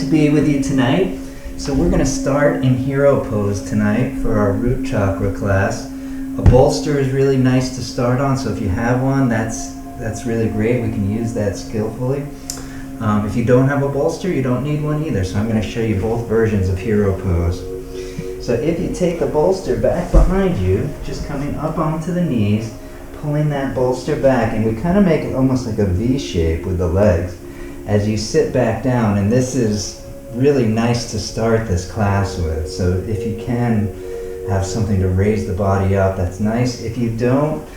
to be with you tonight. So we're going to start in hero pose tonight for our root chakra class. A bolster is really nice to start on, so if you have one, that's really great. We can use that skillfully. If you don't have a bolster, you don't need one either, so I'm going to show you both versions of hero pose. So if you take the bolster back behind you, just coming up onto the knees, pulling that bolster back, and we kind of make it almost like a V shape with the legs as you sit back down, and this is really nice to start this class with. So if you can have something to raise the body up, that's nice. If you don't,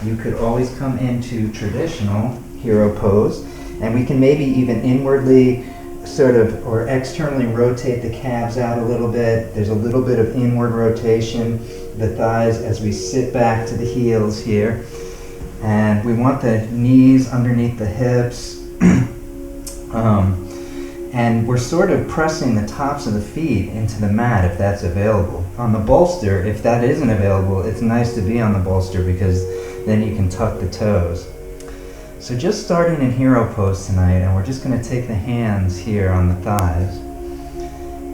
you could always come into traditional hero pose, and we can maybe even inwardly sort of or externally rotate the calves out a little bit. There's a little bit of inward rotation, the thighs as we sit back to the heels here. And we want the knees underneath the hips. And we're sort of pressing the tops of the feet into the mat if that's available. On the bolster, if that isn't available, it's nice to be on the bolster because then you can tuck the toes. So just starting in hero pose tonight, and we're just going to take the hands here on the thighs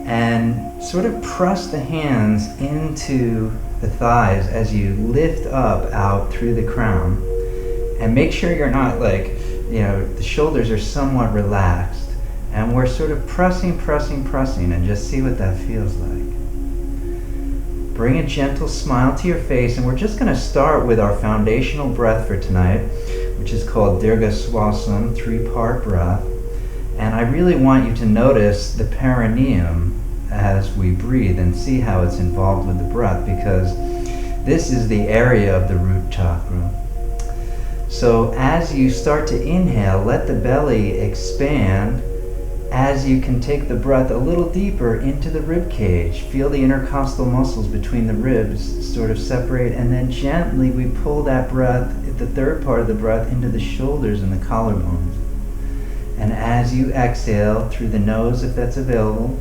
and sort of press the hands into the thighs as you lift up out through the crown. And make sure you're not like, the shoulders are somewhat relaxed. And we're sort of pressing, and just see what that feels like. Bring a gentle smile to your face, and we're just going to start with our foundational breath for tonight, which is called Dirga Swasam, 3-part breath. And I really want you to notice the perineum as we breathe and see how it's involved with the breath, because this is the area of the root chakra. So as you start to inhale, let the belly expand as you can take the breath a little deeper into the rib cage. Feel the intercostal muscles between the ribs sort of separate, and then gently we pull that breath, the third part of the breath, into the shoulders and the collarbones. And as you exhale through the nose, if that's available,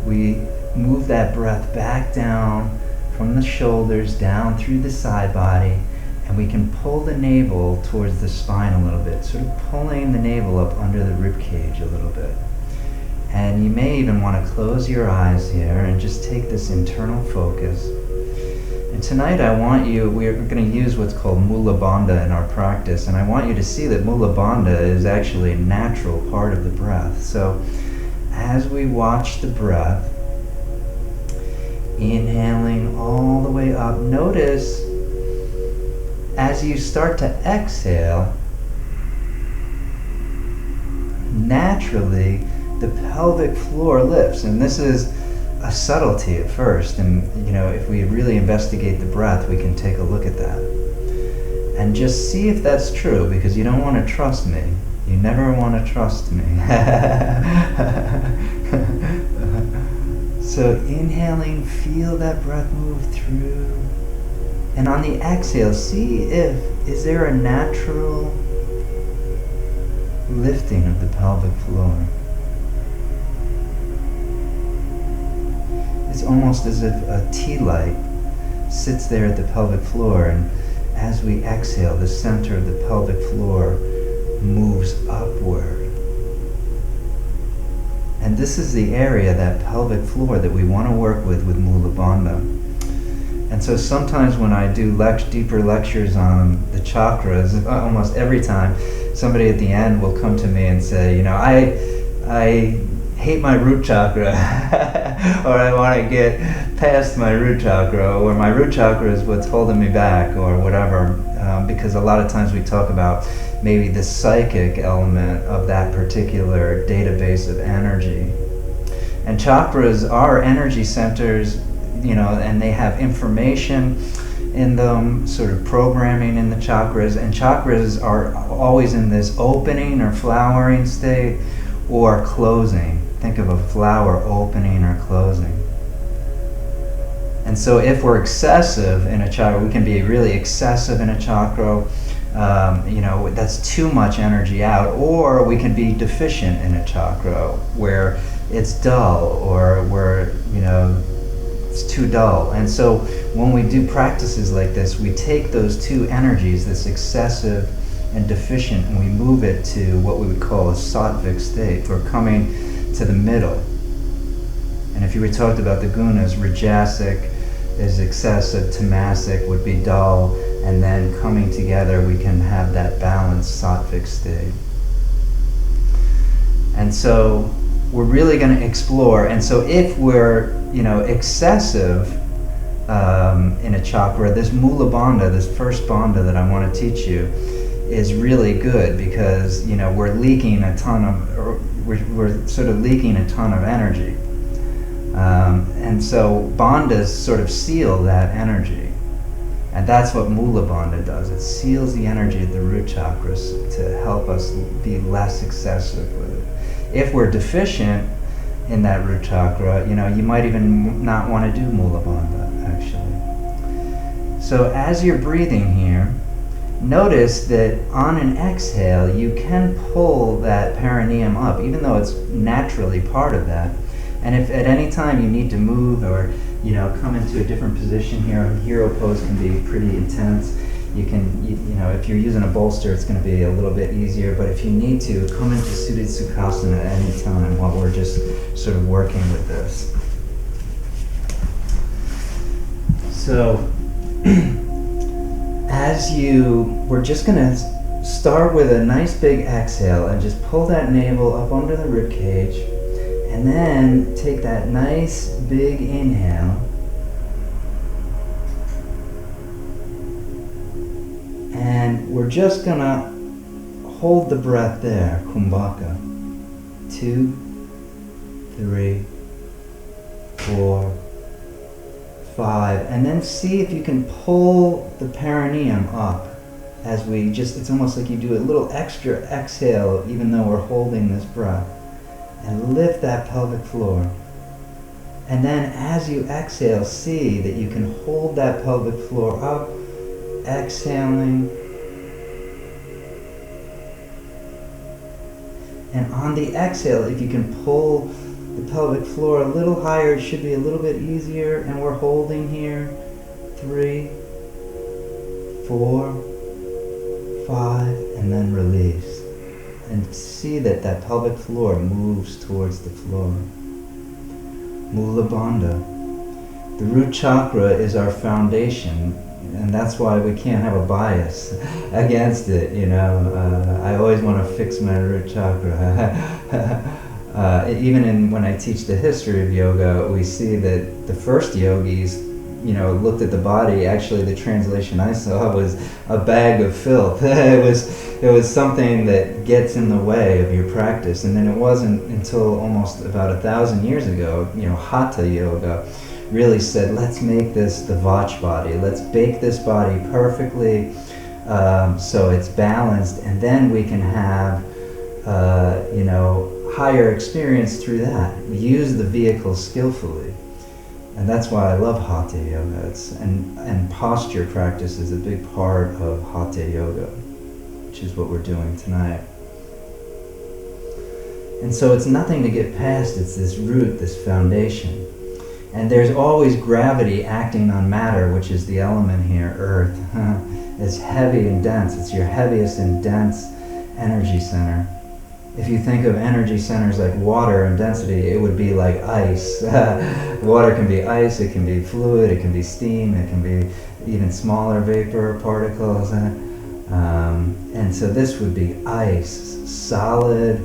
we move that breath back down from the shoulders down through the side body, and we can pull the navel towards the spine a little bit, sort of pulling the navel up under the rib cage a little bit. And you may even want to close your eyes here and just take this internal focus. And tonight we're going to use what's called Mula Bandha in our practice, and I want you to see that Mula Bandha is actually a natural part of the breath. So as we watch the breath, inhaling all the way up, notice as you start to exhale, naturally the pelvic floor lifts, and this is a subtlety at first, and if we really investigate the breath, we can take a look at that and just see if that's true, because you don't want to trust me. You never want to trust me. So inhaling, feel that breath move through, and on the exhale, see is there a natural lifting of the pelvic floor. It's almost as if a tea light sits there at the pelvic floor, and as we exhale, the center of the pelvic floor moves upward. And this is the area, that pelvic floor, that we want to work with Mula Bandha. And so sometimes when I do deeper lectures on the chakras, almost every time, somebody at the end will come to me and say, I hate my root chakra, or I want to get past my root chakra, or my root chakra is what's holding me back, or whatever, because a lot of times we talk about maybe the psychic element of that particular database of energy. And chakras are energy centers, and they have information in them, sort of programming in the chakras, and chakras are always in this opening or flowering state or closing. Think of a flower opening or closing. And so if we're excessive in a chakra, we can be really excessive in a chakra, that's too much energy out, or we can be deficient in a chakra where it's dull, or where, it's too dull. And so when we do practices like this, we take those two energies, this excessive and deficient, and we move it to what we would call a sattvic state. We're coming to the middle. And if you were talked about the gunas, rajasic is excessive, tamasic would be dull, and then coming together we can have that balanced sattvic state. And so we're really going to explore, and so if we're, excessive in a chakra, this mula bandha, this first bandha that I want to teach you, is really good because, we're leaking a ton of, we're sort of leaking a ton of energy. And so bandhas sort of seal that energy. And that's what Mula Bandha does. It seals the energy of the root chakras to help us be less excessive with it. If we're deficient in that root chakra, you might even not want to do Mula Bandha, actually. So as you're breathing here, notice that on an exhale, you can pull that perineum up, even though it's naturally part of that. And if at any time you need to move or come into a different position here, a hero pose can be pretty intense. You can, if you're using a bolster, it's going to be a little bit easier. But if you need to, come into Suddha Sukhasana at any time while we're just sort of working with this. So, we're just going to start with a nice big exhale and just pull that navel up under the rib cage. And then take that nice big inhale. And we're just gonna hold the breath there, kumbhaka. 2, 3, 4, 5. And then see if you can pull the perineum up as we just, it's almost like you do a little extra exhale even though we're holding this breath. And lift that pelvic floor. And then as you exhale, see that you can hold that pelvic floor up, exhaling. And on the exhale, if you can pull the pelvic floor a little higher, it should be a little bit easier. And we're holding here. 3, 4, 5, and then release. And see that that pelvic floor moves towards the floor. Mula Bandha. The root chakra is our foundation, and that's why we can't have a bias against it. I always want to fix my root chakra. Even when I teach the history of yoga, we see that the first yogis, looked at the body. Actually, the translation I saw was a bag of filth. It was something that gets in the way of your practice. And then it wasn't until almost about 1,000 years ago, Hatha yoga really said, let's make this the Vach body. Let's bake this body perfectly so it's balanced, and then we can have, higher experience through that. We use the vehicle skillfully. And that's why I love Hatha yoga. And posture practice is a big part of Hatha yoga, which is what we're doing tonight. And so it's nothing to get past, it's this root, this foundation. And there's always gravity acting on matter, which is the element here, earth. It's heavy and dense. It's your heaviest and dense energy center. If you think of energy centers like water and density, it would be like ice. Water can be ice, it can be fluid, it can be steam, it can be even smaller vapor particles. And so this would be ice, solid,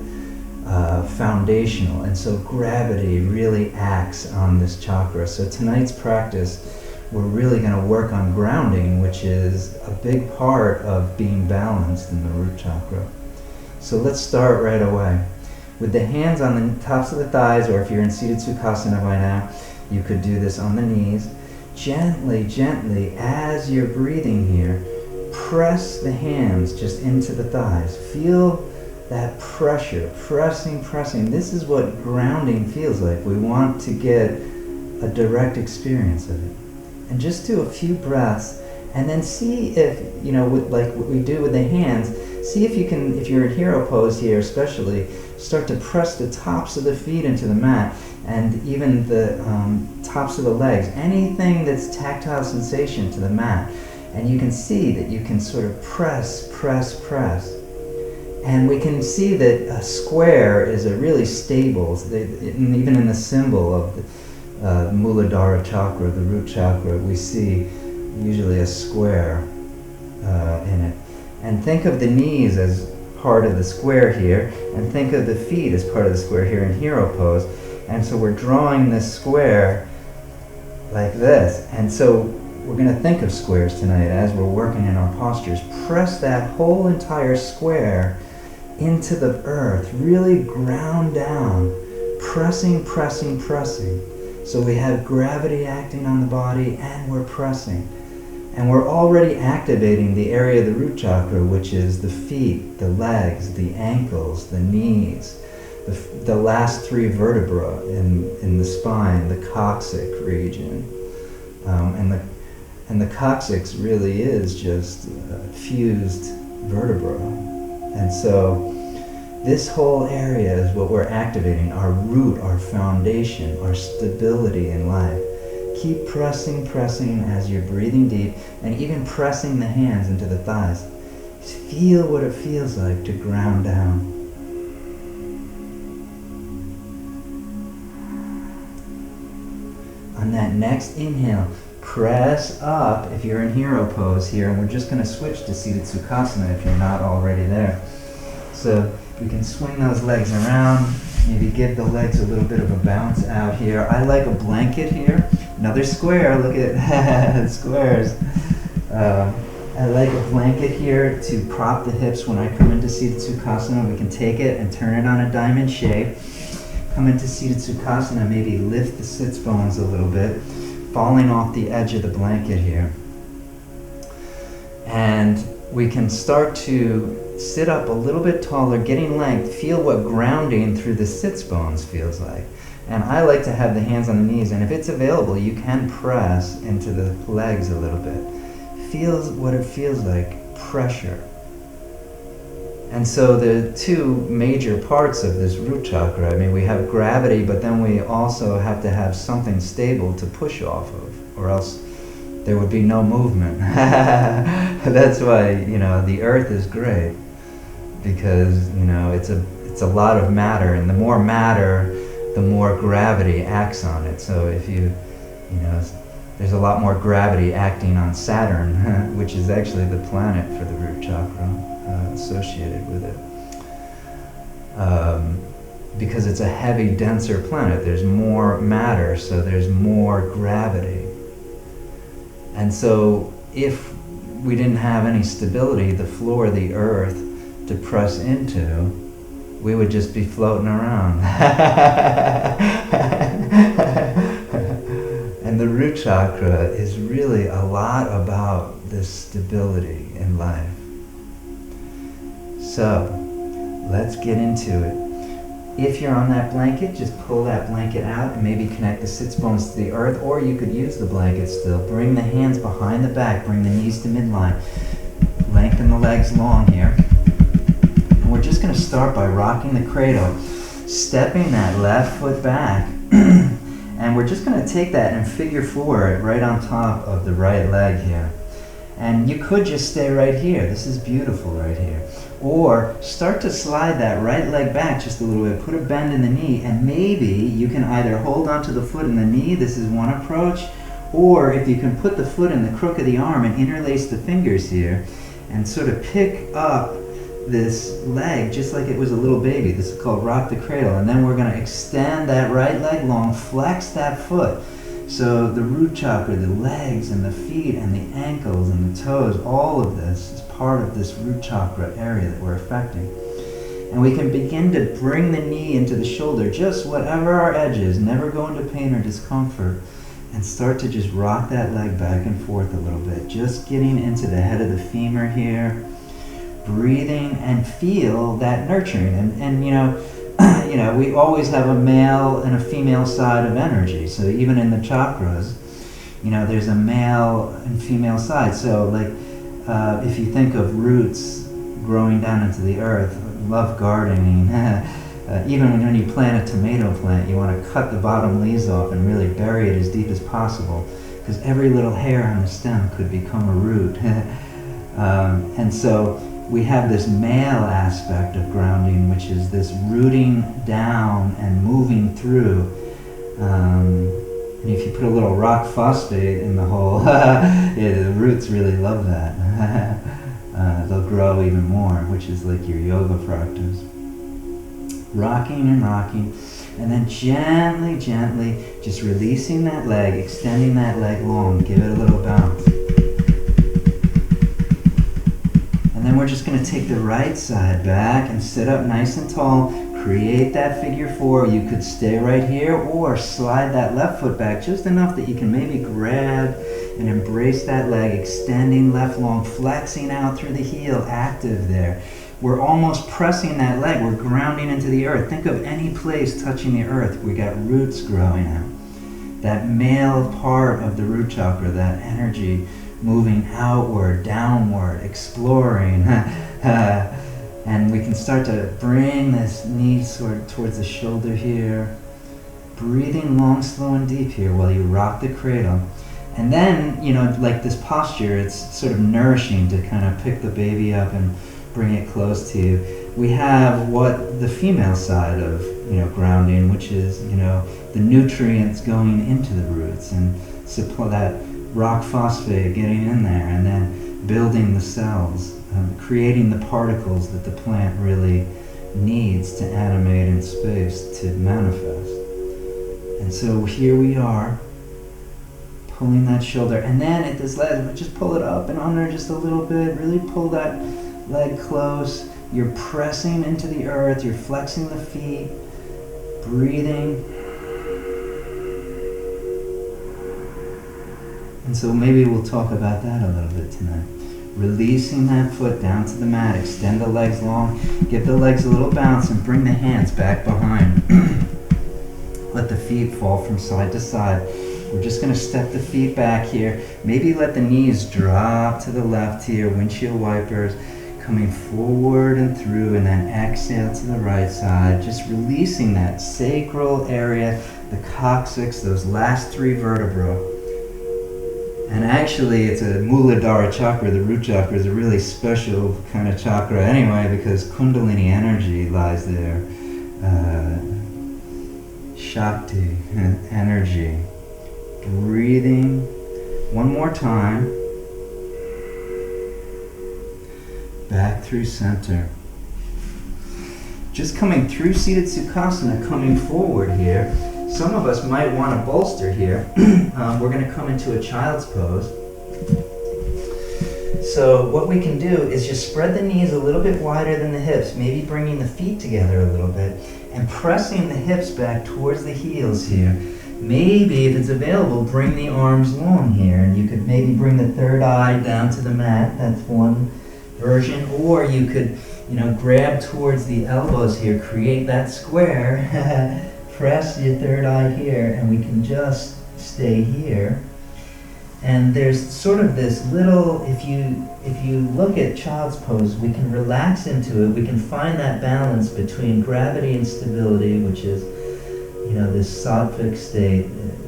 foundational. And so gravity really acts on this chakra. So tonight's practice, we're really going to work on grounding, which is a big part of being balanced in the root chakra. So let's start right away. With the hands on the tops of the thighs, or if you're in seated Sukhasana by now, you could do this on the knees. Gently, gently, as you're breathing here, press the hands just into the thighs. Feel that pressure, pressing. This is what grounding feels like. We want to get a direct experience of it. And just do a few breaths, and then see if, like what we do with the hands, see if you can, if you're in hero pose here especially, start to press the tops of the feet into the mat, and even the tops of the legs, anything that's tactile sensation to the mat. And you can see that you can sort of press. And we can see that a square is a really stable, even in the symbol of the Muladhara chakra, the root chakra, we see usually a square in it. And think of the knees as part of the square here, and think of the feet as part of the square here in hero pose. And so we're drawing this square like this. And so we're going to think of squares tonight as we're working in our postures. Press that whole entire square into the earth, really ground down, pressing, pressing, pressing. So we have gravity acting on the body and we're pressing. And we're already activating the area of the root chakra, which is the feet, the legs, the ankles, the knees, the last three vertebrae in the spine, the coccyx region. And the coccyx really is just fused vertebra. And so this whole area is what we're activating, our root, our foundation, our stability in life. Keep pressing, pressing as you're breathing deep, and even pressing the hands into the thighs. Just feel what it feels like to ground down. On that next inhale, press up if you're in hero pose here, and we're just going to switch to seated sukhasana if you're not already there. So we can swing those legs around, maybe give the legs a little bit of a bounce out here. I like a blanket here. Another square, look at squares. I like a blanket here to prop the hips when I come into seated sukhasana. We can take it and turn it on a diamond shape. Come into seated sukhasana, maybe lift the sits bones a little bit, falling off the edge of the blanket here. And we can start to sit up a little bit taller, getting length. Feel what grounding through the sits bones feels like. And I like to have the hands on the knees, and if it's available, you can press into the legs a little bit. Feel what it feels like, pressure. And so the two major parts of this root chakra, I mean, we have gravity, but then we also have to have something stable to push off of, or else there would be no movement. That's why, the earth is great, because, it's a lot of matter, and the more matter, the more gravity acts on it. So if there's a lot more gravity acting on Saturn, which is actually the planet for the root chakra, associated with it. Because it's a heavy, denser planet, there's more matter, so there's more gravity. And so if we didn't have any stability, the floor of the earth to press into, we would just be floating around. And the root chakra is really a lot about this stability in life. So, let's get into it. If you're on that blanket, just pull that blanket out and maybe connect the sits bones to the earth, or you could use the blanket still. Bring the hands behind the back, bring the knees to midline. Lengthen the legs long here. And we're just going to start by rocking the cradle, stepping that left foot back. And we're just going to take that and figure four it right on top of the right leg here. And you could just stay right here. This is beautiful right here. Or start to slide that right leg back just a little bit, put a bend in the knee, and maybe you can either hold onto the foot and the knee, this is one approach, or if you can put the foot in the crook of the arm and interlace the fingers here, and sort of pick up this leg just like it was a little baby. This is called rock the cradle. And then we're going to extend that right leg long, flex that foot. So the root chakra, the legs and the feet and the ankles and the toes, all of this is part of this root chakra area that we're affecting. And we can begin to bring the knee into the shoulder, just whatever our edge is, never go into pain or discomfort, and start to just rock that leg back and forth a little bit, just getting into the head of the femur here, breathing and feel that nurturing. And we always have a male and a female side of energy. So even in the chakras, there's a male and female side. So like, if you think of roots growing down into the earth, love gardening. Even when you plant a tomato plant, you want to cut the bottom leaves off and really bury it as deep as possible, because every little hair on the stem could become a root. And so we have this male aspect of grounding, which is this rooting down and moving through. And if you put a little rock phosphate in the hole, yeah, the roots really love that. They'll grow even more, which is like your yoga practice. Rocking and rocking, and then gently, gently, just releasing that leg, extending that leg long, give it a little bounce. And then we're just going to take the right side back and sit up nice and tall. Create that figure four. You could stay right here or slide that left foot back just enough that you can maybe grab and embrace that leg, extending left long, flexing out through the heel, active there. We're almost pressing that leg. We're grounding into the earth. Think of any place touching the earth. We got roots growing out. That male part of the root chakra, that energy moving outward, downward, exploring. And we can start to bring this knee sort of towards the shoulder here. Breathing long, slow, and deep here while you rock the cradle. And then, you know, like this posture, it's sort of nourishing to kind of pick the baby up and bring it close to you. We have what the female side of, you know, grounding, which is, you know, the nutrients going into the roots and support that rock phosphate getting in there, and then building the cells, creating the particles that the plant really needs to animate in space to manifest. And so here we are, pulling that shoulder, and then at this leg, just pull it up and under just a little bit, really pull that leg close. You're pressing into the earth, you're flexing the feet, breathing. And so maybe we'll talk about that a little bit tonight. Releasing that foot down to the mat, extend the legs long, give the legs a little bounce, and bring the hands back behind. Let the feet fall from side to side. We're just going to step the feet back here. Maybe let the knees drop to the left here, windshield wipers, coming forward and through, and then exhale to the right side. Just releasing that sacral area, the coccyx, those last three vertebrae. And actually, it's a Muladhara chakra. The root chakra is a really special kind of chakra anyway, because Kundalini energy lies there. Shakti, energy. Breathing. One more time. Back through center. Just coming through seated Sukhasana, coming forward here. Some of us might want to bolster here. We're going to come into a child's pose. So what we can do is just spread the knees a little bit wider than the hips, maybe bringing the feet together a little bit, and pressing the hips back towards the heels here. Maybe, if it's available, bring the arms long here, and you could maybe bring the third eye down to the mat. That's one version. Or you could, grab towards the elbows here, create that square. Press your third eye here, and we can just stay here. And there's sort of this little, if you look at child's pose, we can relax into it. We can find that balance between gravity and stability, which is, this sattvic state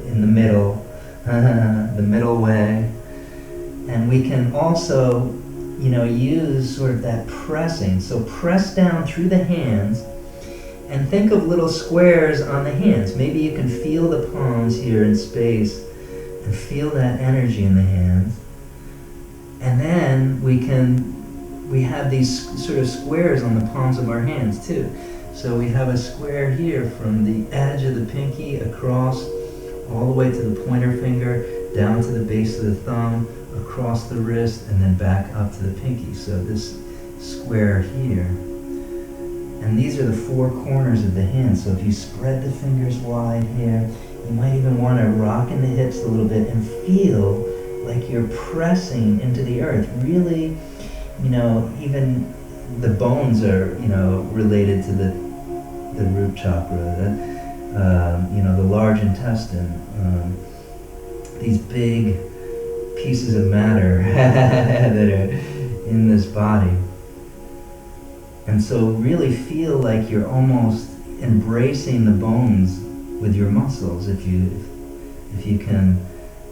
in the middle, the middle way. And we can also, use sort of that pressing. So press down through the hands. And think of little squares on the hands. Maybe you can feel the palms here in space and feel that energy in the hands. And then we have these sort of squares on the palms of our hands too. So we have a square here from the edge of the pinky across all the way to the pointer finger, down to the base of the thumb, across the wrist, and then back up to the pinky. So this square here. And these are the four corners of the hand. So if you spread the fingers wide here, you might even want to rock in the hips a little bit and feel like you're pressing into the earth. Really, even the bones are, related to the root chakra, the large intestine, these big pieces of matter that are in this body. And so really feel like you're almost embracing the bones with your muscles. If you can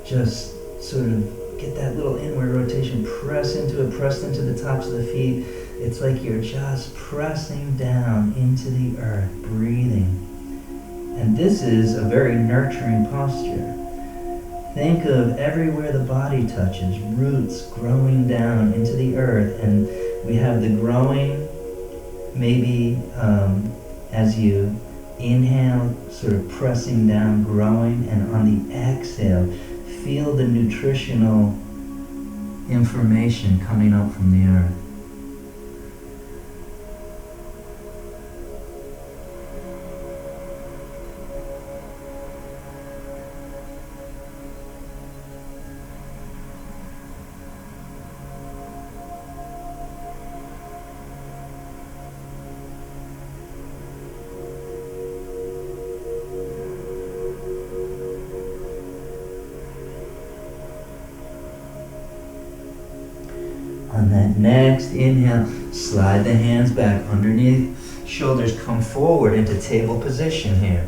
just sort of get that little inward rotation, press into it, press into the tops of the feet, It's like you're just pressing down into the earth, breathing. And this is a very nurturing posture. Think of everywhere the body touches, roots growing down into the earth, and we have the growing, maybe as you inhale, sort of pressing down, growing, and on the exhale, feel the nutritional information coming up from the earth. On that next inhale, slide the hands back underneath, shoulders come forward into table position here.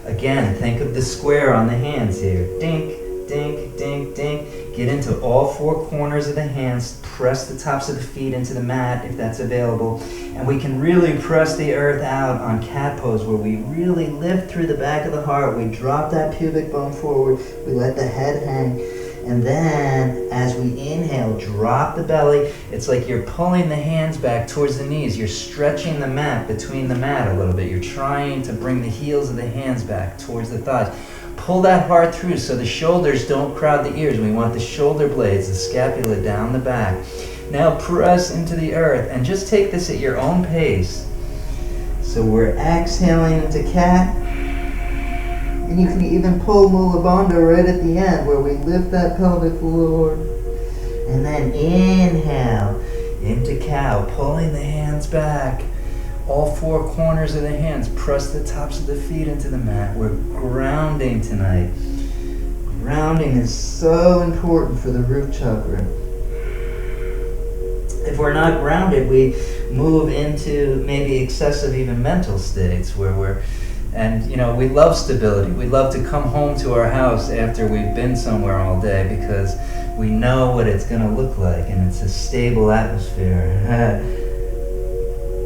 Again, think of the square on the hands here. Dink, dink, dink, dink. Get into all four corners of the hands, press the tops of the feet into the mat if that's available. And we can really press the earth out on cat pose where we really lift through the back of the heart. We drop that pubic bone forward, we let the head hang. And then, as we inhale, drop the belly. It's like you're pulling the hands back towards the knees. You're stretching the mat between the mat a little bit. You're trying to bring the heels of the hands back towards the thighs. Pull that heart through so the shoulders don't crowd the ears. We want the shoulder blades, the scapula down the back. Now press into the earth and just take this at your own pace. So we're exhaling into cat. And you can even pull Muladhara right at the end where we lift that pelvic floor. And then inhale into cow, pulling the hands back. All four corners of the hands, press the tops of the feet into the mat. We're grounding tonight. Grounding is so important for the root chakra. If we're not grounded, we move into maybe excessive even mental states where and we love stability. We love to come home to our house after we've been somewhere all day because we know what it's going to look like and it's a stable atmosphere.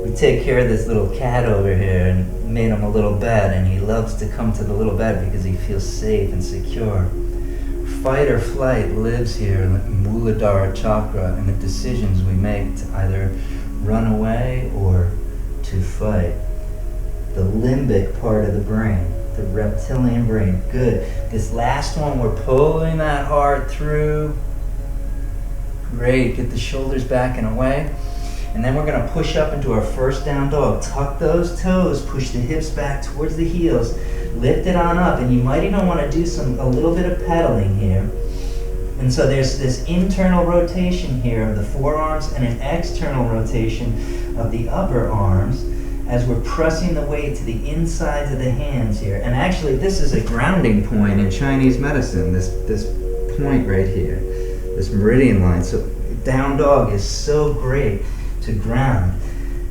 We take care of this little cat over here and made him a little bed, and he loves to come to the little bed because he feels safe and secure. Fight or flight lives here in the Muladhara chakra and the decisions we make to either run away or to fight. The limbic part of the brain, the reptilian brain. Good. This last one, we're pulling that heart through. Great. Get the shoulders back and away. And then we're going to push up into our first down dog. Tuck those toes, push the hips back towards the heels, lift it on up, and you might even want to do a little bit of pedaling here. And so there's this internal rotation here of the forearms and an external rotation of the upper arms as we're pressing the weight to the insides of the hands here. And actually, this is a grounding point in Chinese medicine, this point right here, this meridian line. So down dog is so great to ground.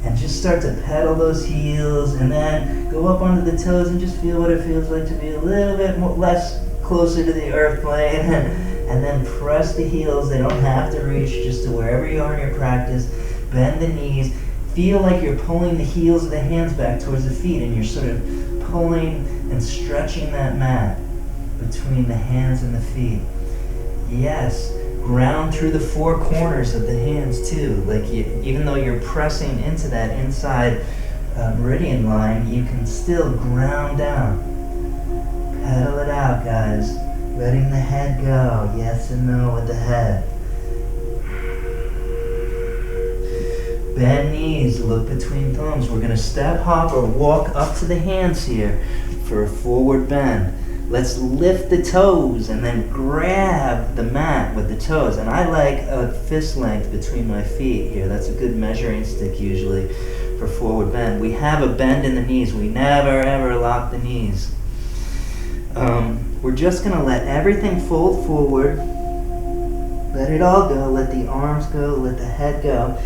And just start to pedal those heels and then go up onto the toes and just feel what it feels like to be a little bit less closer to the earth plane. And then press the heels. They don't have to reach, just to wherever you are in your practice. Bend the knees. Feel like you're pulling the heels of the hands back towards the feet, and you're sort of pulling and stretching that mat between the hands and the feet. Yes, ground through the four corners of the hands too. Like even though you're pressing into that inside meridian line, you can still ground down. Pedal it out, guys. Letting the head go. Yes and no with the head. Bend knees, look between thumbs. We're going to step, hop, or walk up to the hands here for a forward bend. Let's lift the toes and then grab the mat with the toes. And I like a fist length between my feet here. That's a good measuring stick usually for forward bend. We have a bend in the knees. We never ever lock the knees. We're just going to let everything fold forward. Let it all go. Let the arms go. Let the head go.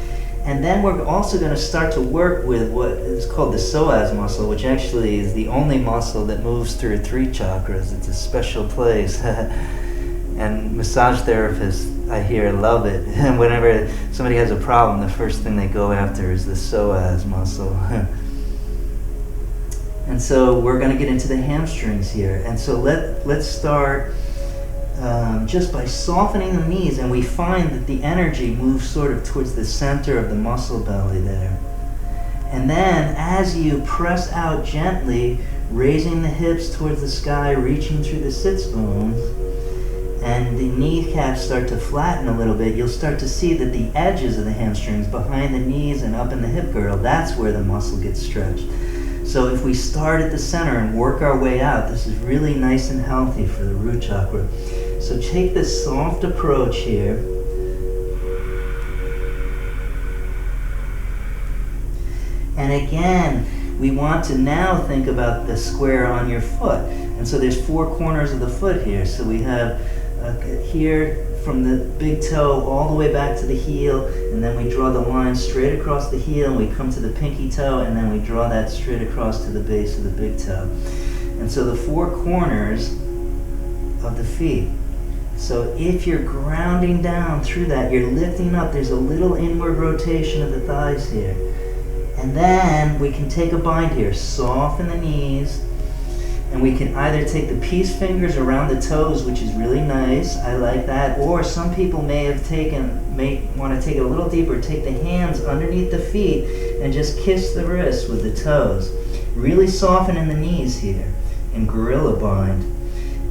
And then we're also going to start to work with what is called the psoas muscle, which actually is the only muscle that moves through 3 chakras. It's a special place. And massage therapists I hear love it. And whenever somebody has a problem, the first thing they go after is the psoas muscle. And so we're going to get into the hamstrings here. And so let's start just by softening the knees, and we find that the energy moves sort of towards the center of the muscle belly there. And then as you press out gently, raising the hips towards the sky, reaching through the sits bones, and the kneecaps start to flatten a little bit, you'll start to see that the edges of the hamstrings behind the knees and up in the hip girdle, that's where the muscle gets stretched. So if we start at the center and work our way out, this is really nice and healthy for the root chakra. So take this soft approach here. And again, we want to now think about the square on your foot. And so there's 4 corners of the foot here. So we have here from the big toe all the way back to the heel, and then we draw the line straight across the heel, and we come to the pinky toe, and then we draw that straight across to the base of the big toe. And so the 4 corners of the feet. So if you're grounding down through that, you're lifting up, there's a little inward rotation of the thighs here. And then we can take a bind here, soften the knees, and we can either take the peace fingers around the toes, which is really nice, I like that, or some people may want to take it a little deeper, take the hands underneath the feet and just kiss the wrists with the toes. Really soften in the knees here in gorilla bind.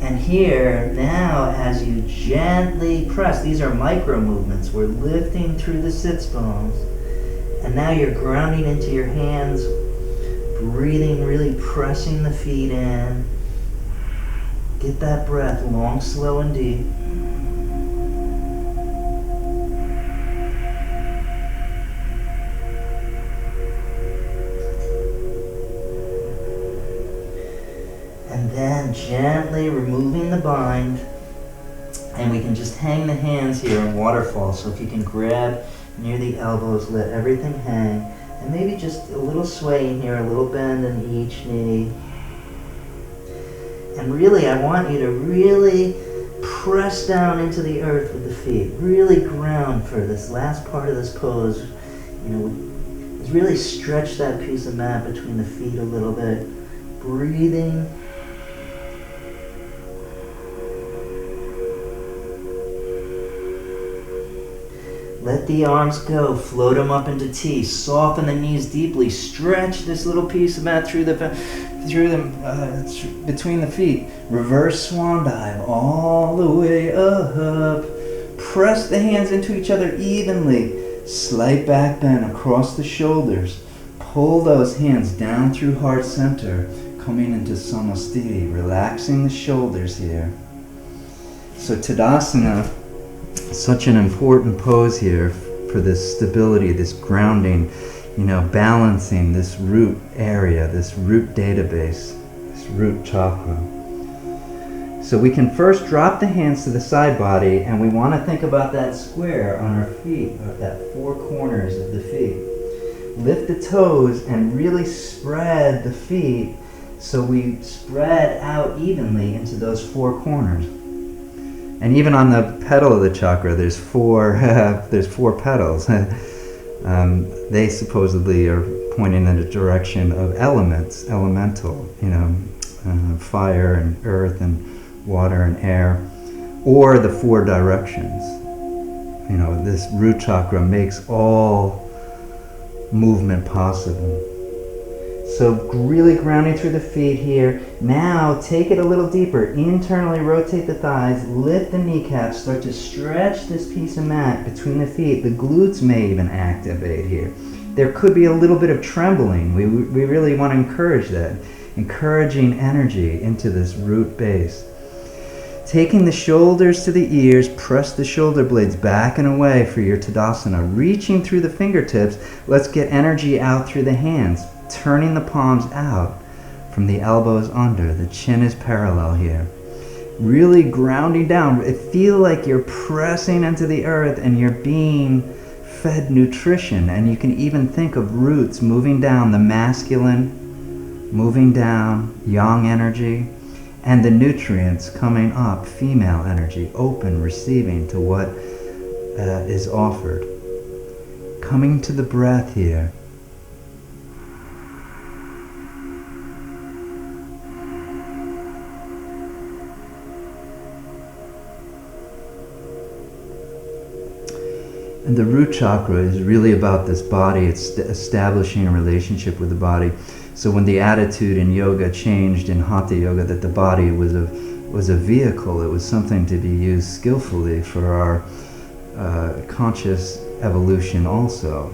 And here, now, as you gently press, these are micro movements, we're lifting through the sits bones, and now you're grounding into your hands, breathing, really pressing the feet in. Get that breath long, slow, and deep. And then gently removing the bind, and we can just hang the hands here in waterfall. So if you can grab near the elbows, let everything hang, and maybe just a little sway in here, a little bend in each knee. And really, I want you to really press down into the earth with the feet. Really ground for this last part of this pose. You know, really stretch that piece of mat between the feet a little bit. Breathing. Let the arms go, float them up into T, soften the knees deeply, stretch this little piece of mat between the feet. Reverse swan dive all the way up. Press the hands into each other evenly. Slight back bend across the shoulders. Pull those hands down through heart center, coming into Samastiti, relaxing the shoulders here. So Tadasana, such an important pose here for this stability, this grounding, you know, balancing this root area, this root database, this root chakra. So we can first drop the hands to the side body, and we want to think about that square on our feet, or that 4 corners of the feet. Lift the toes and really spread the feet so we spread out evenly into those 4 corners. And even on the petal of the chakra, there's 4 petals. They supposedly are pointing in the direction of elements, elemental, you know, fire and earth and water and air, or the 4 directions. You know, this root chakra makes all movement possible. So really grounding through the feet here. Now take it a little deeper. Internally rotate the thighs, lift the kneecaps, start to stretch this piece of mat between the feet. The glutes may even activate here. There could be a little bit of trembling. We really want to encourage that. Encouraging energy into this root base. Taking the shoulders to the ears, press the shoulder blades back and away for your Tadasana. Reaching through the fingertips, let's get energy out through the hands. Turning the palms out from the elbows under. The chin is parallel here. Really grounding down. Feel like you're pressing into the earth and you're being fed nutrition. And you can even think of roots moving down, the masculine moving down, yang energy, and the nutrients coming up, female energy, open, receiving to what is offered. Coming to the breath here. And the root chakra is really about this body. It's establishing a relationship with the body. So when the attitude in yoga changed in Hatha yoga, that the body was a vehicle, it was something to be used skillfully for our conscious evolution also.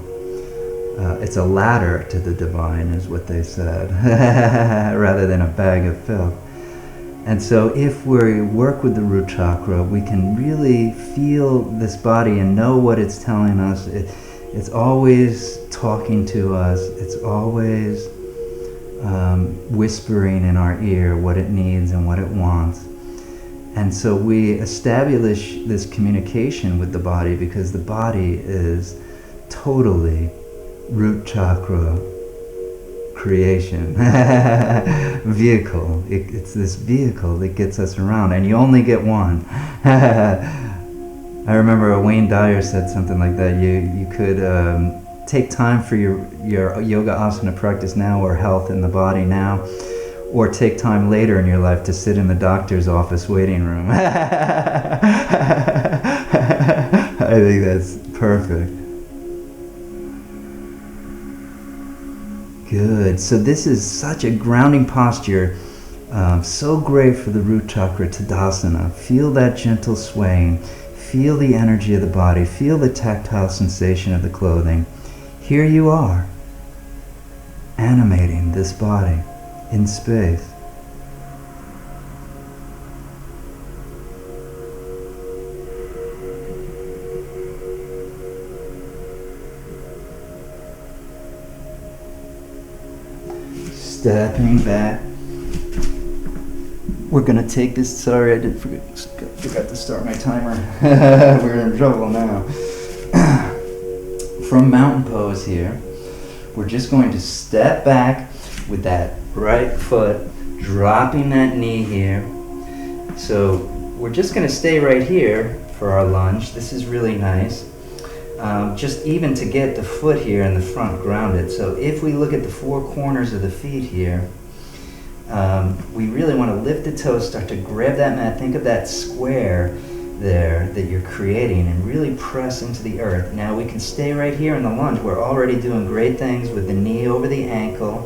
It's a ladder to the divine, is what they said, rather than a bag of filth. And so if we work with the root chakra, we can really feel this body and know what it's telling us. It's always talking to us. It's always whispering in our ear what it needs and what it wants. And so we establish this communication with the body because the body is totally root chakra creation, vehicle. It's this vehicle that gets us around, and you only get one. I remember Wayne Dyer said something like that. You could take time for your yoga asana practice now, or health in the body now, or take time later in your life to sit in the doctor's office waiting room. I think that's perfect. Good. So this is such a grounding posture, so great for the root chakra, Tadasana. Feel that gentle swaying. Feel the energy of the body. Feel the tactile sensation of the clothing. Here you are, animating this body in space. Stepping back. We're gonna take this. Sorry, I forgot to start my timer. We're in trouble now. From mountain pose here, we're just going to step back with that right foot, dropping that knee here. So we're just gonna stay right here for our lunge. This is really nice. Just even to get the foot here in the front grounded. So if we look at the four corners of the feet here, we really want to lift the toes, start to grab that mat. Think of that square there that you're creating and really press into the earth. Now we can stay right here in the lunge. We're already doing great things with the knee over the ankle.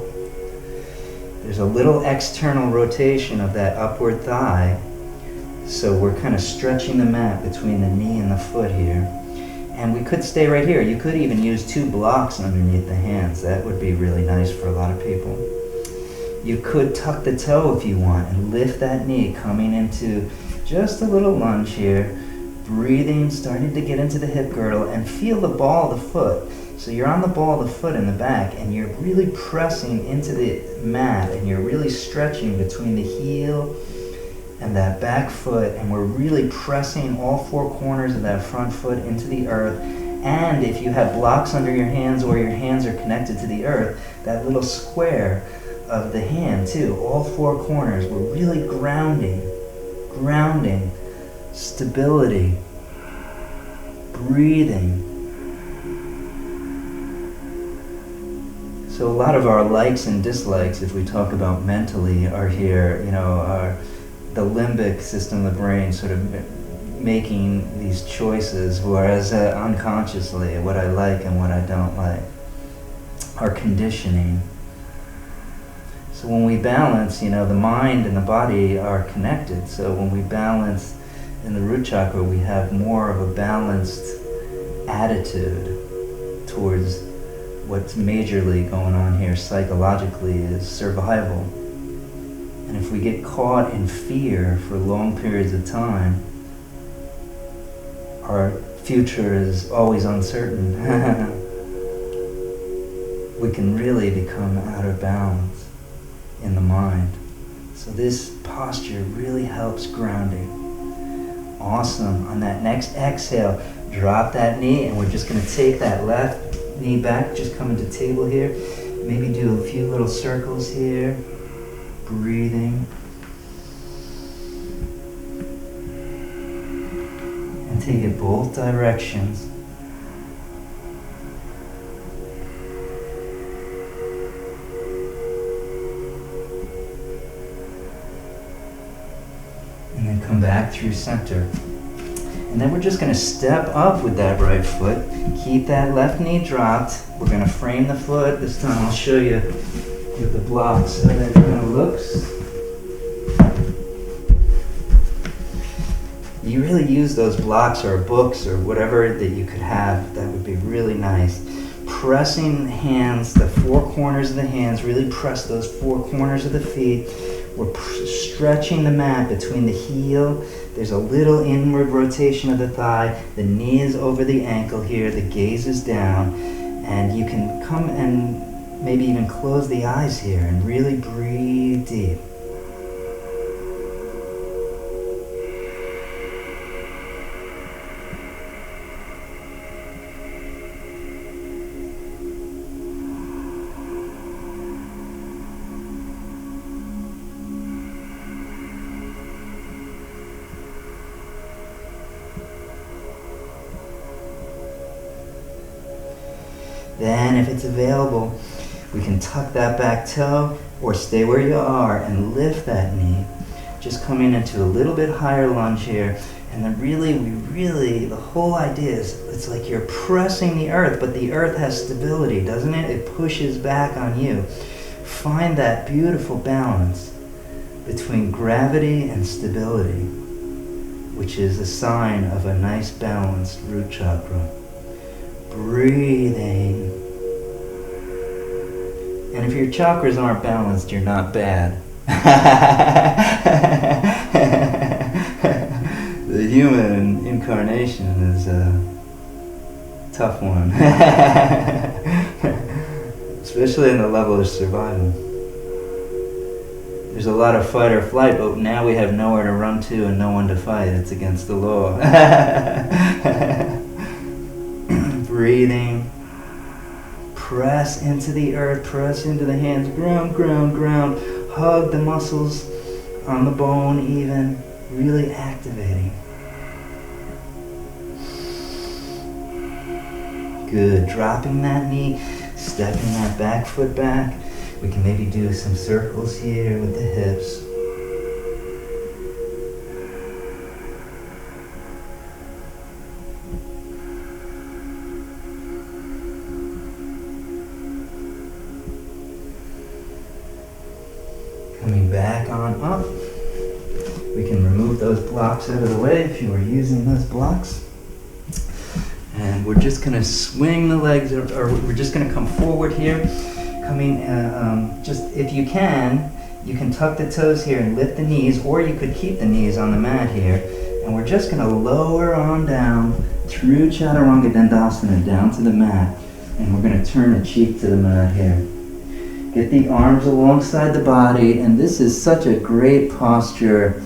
There's a little external rotation of that upward thigh. So we're kind of stretching the mat between the knee and the foot here. And we could stay right here. You could even use 2 blocks underneath the hands. That would be really nice for a lot of people. You could tuck the toe if you want and lift that knee, coming into just a little lunge here. Breathing, starting to get into the hip girdle, and feel the ball of the foot. So you're on the ball of the foot in the back, and you're really pressing into the mat, and you're really stretching between the heel and that back foot, and we're really pressing all 4 corners of that front foot into the earth. And if you have blocks under your hands or your hands are connected to the earth, that little square of the hand too, all 4 corners, we're really grounding, stability, breathing. So a lot of our likes and dislikes, if we talk about mentally, are here, the limbic system of the brain sort of making these choices, whereas unconsciously, what I like and what I don't like, our conditioning. So when we balance, the mind and the body are connected. So when we balance in the root chakra, we have more of a balanced attitude towards what's majorly going on here psychologically is survival. And if we get caught in fear for long periods of time, our future is always uncertain. We can really become out of balance in the mind. So this posture really helps grounding. Awesome. On that next exhale, drop that knee, and we're just going to take that left knee back, just come into table here. Maybe do a few little circles here. Breathing. And take it both directions. And then come back through center. And then we're just going to step up with that right foot. Keep that left knee dropped. We're going to frame the foot. This time I'll show you with the blocks how that kind of looks. You really use those blocks or books or whatever that you could have. That would be really nice. Pressing the hands, the four corners of the hands, really press those four corners of the feet. We're stretching the mat between the heel. There's a little inward rotation of the thigh. The knee is over the ankle here. The gaze is down. And you can come and maybe even close the eyes here and really breathe deep. Then, if it's available, we can tuck that back toe or stay where you are and lift that knee. Just coming into a little bit higher lunge here. And then really, the whole idea is it's like you're pressing the earth, but the earth has stability, doesn't it? It pushes back on you. Find that beautiful balance between gravity and stability, which is a sign of a nice balanced root chakra. Breathing. And if your chakras aren't balanced, you're not bad. The human incarnation is a tough one. Especially in the level of survival. There's a lot of fight or flight, but now we have nowhere to run to and no one to fight. It's against the law. Breathing. Press into the earth, press into the hands, ground, ground, ground. Hug the muscles on the bone even, really activating. Good, dropping that knee, stepping that back foot back. We can maybe do some circles here with the hips. Coming back on up. We can remove those blocks out of the way if you are using those blocks. And we're just going to swing the legs, or we're just going to come forward here. Coming, just if you can tuck the toes here and lift the knees, or you could keep the knees on the mat here. And we're just going to lower on down through Chaturanga Dandasana down to the mat. And we're going to turn the cheek to the mat here. Get the arms alongside the body, and this is such a great posture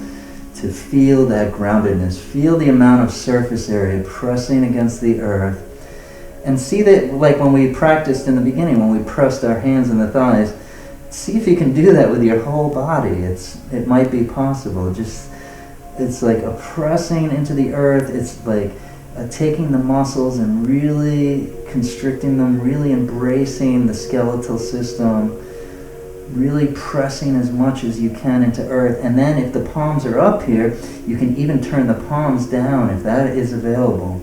to feel that groundedness. Feel the amount of surface area pressing against the earth. And see that, like when we practiced in the beginning, when we pressed our hands and the thighs, see if you can do that with your whole body. It might be possible. It's like a pressing into the earth. It's like taking the muscles and really constricting them, really embracing the skeletal system, really pressing as much as you can into earth. And then if the palms are up here, you can even turn the palms down if that is available.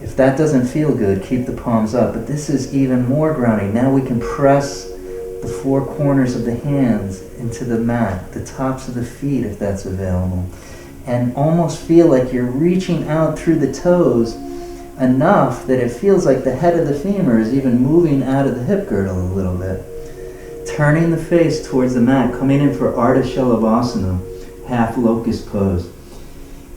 If that doesn't feel good, keep the palms up. But this is even more grounding. Now we can press the four corners of the hands into the mat, the tops of the feet if that's available. And almost feel like you're reaching out through the toes enough that it feels like the head of the femur is even moving out of the hip girdle a little bit. Turning the face towards the mat, coming in for Ardha Shalabhasana, half locust pose.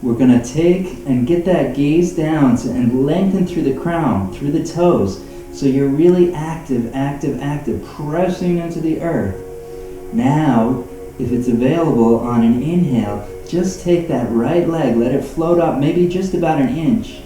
We're going to take and get that gaze down and lengthen through the crown, through the toes. So you're really active, pressing into the earth. Now, if it's available on an inhale, just take that right leg, let it float up maybe just about an inch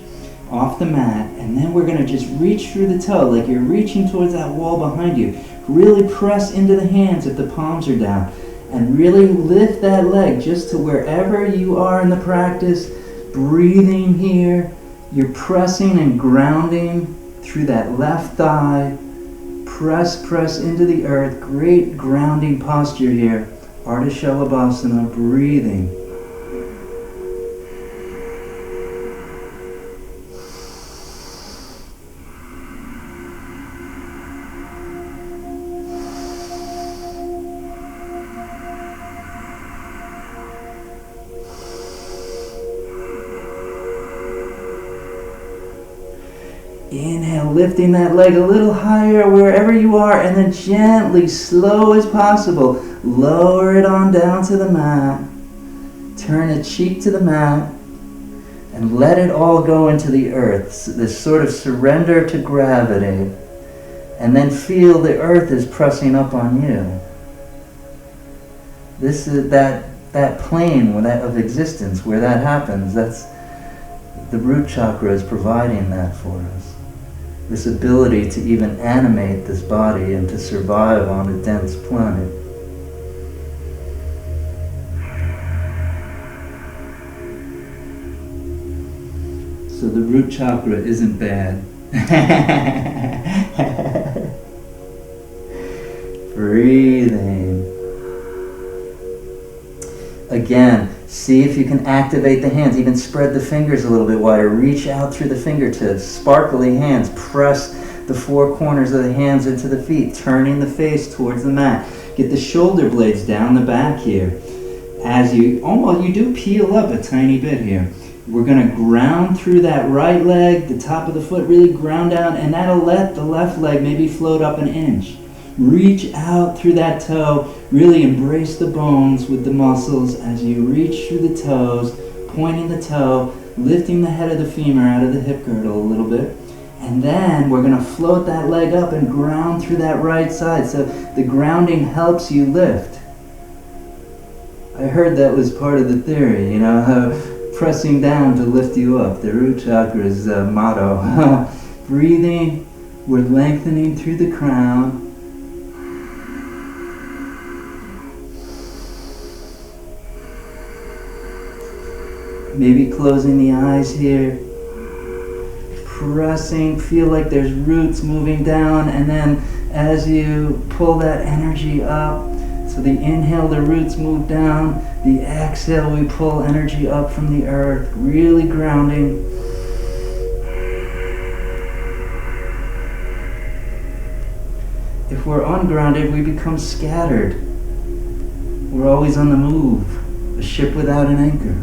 off the mat, and then we're going to just reach through the toe like you're reaching towards that wall behind you. Really press into the hands if the palms are down, and really lift that leg just to wherever you are in the practice. Breathing here, you're pressing and grounding through that left thigh. Press into the earth. Great grounding posture here. Ardha Shalabhasana, breathing. Inhale, lifting that leg a little higher wherever you are, and then gently, slow as possible, lower it on down to the mat. Turn a cheek to the mat and let it all go into the earth. This sort of surrender to gravity. And then feel the earth is pressing up on you. This is that plane of existence where that happens. That's the root chakra is providing that for us. This ability to even animate this body and to survive on a dense planet. So the root chakra isn't bad. Breathing. Again, see if you can activate the hands. Even spread the fingers a little bit wider. Reach out through the fingertips. Sparkly hands. Press the four corners of the hands into the feet, turning the face towards the mat. Get the shoulder blades down the back here. As you do peel up a tiny bit here. We're going to ground through that right leg, the top of the foot, really ground down, and that'll let the left leg maybe float up an inch. Reach out through that toe, really embrace the bones with the muscles as you reach through the toes, pointing the toe, lifting the head of the femur out of the hip girdle a little bit. And then we're going to float that leg up and ground through that right side. So the grounding helps you lift. I heard that was part of the theory, how pressing down to lift you up. The root chakra's motto. Breathing, we're lengthening through the crown. Maybe closing the eyes here. Pressing, feel like there's roots moving down, and then as you pull that energy up, so the inhale, the roots move down, the exhale, we pull energy up from the earth, really grounding. If we're ungrounded, we become scattered. We're always on the move, a ship without an anchor.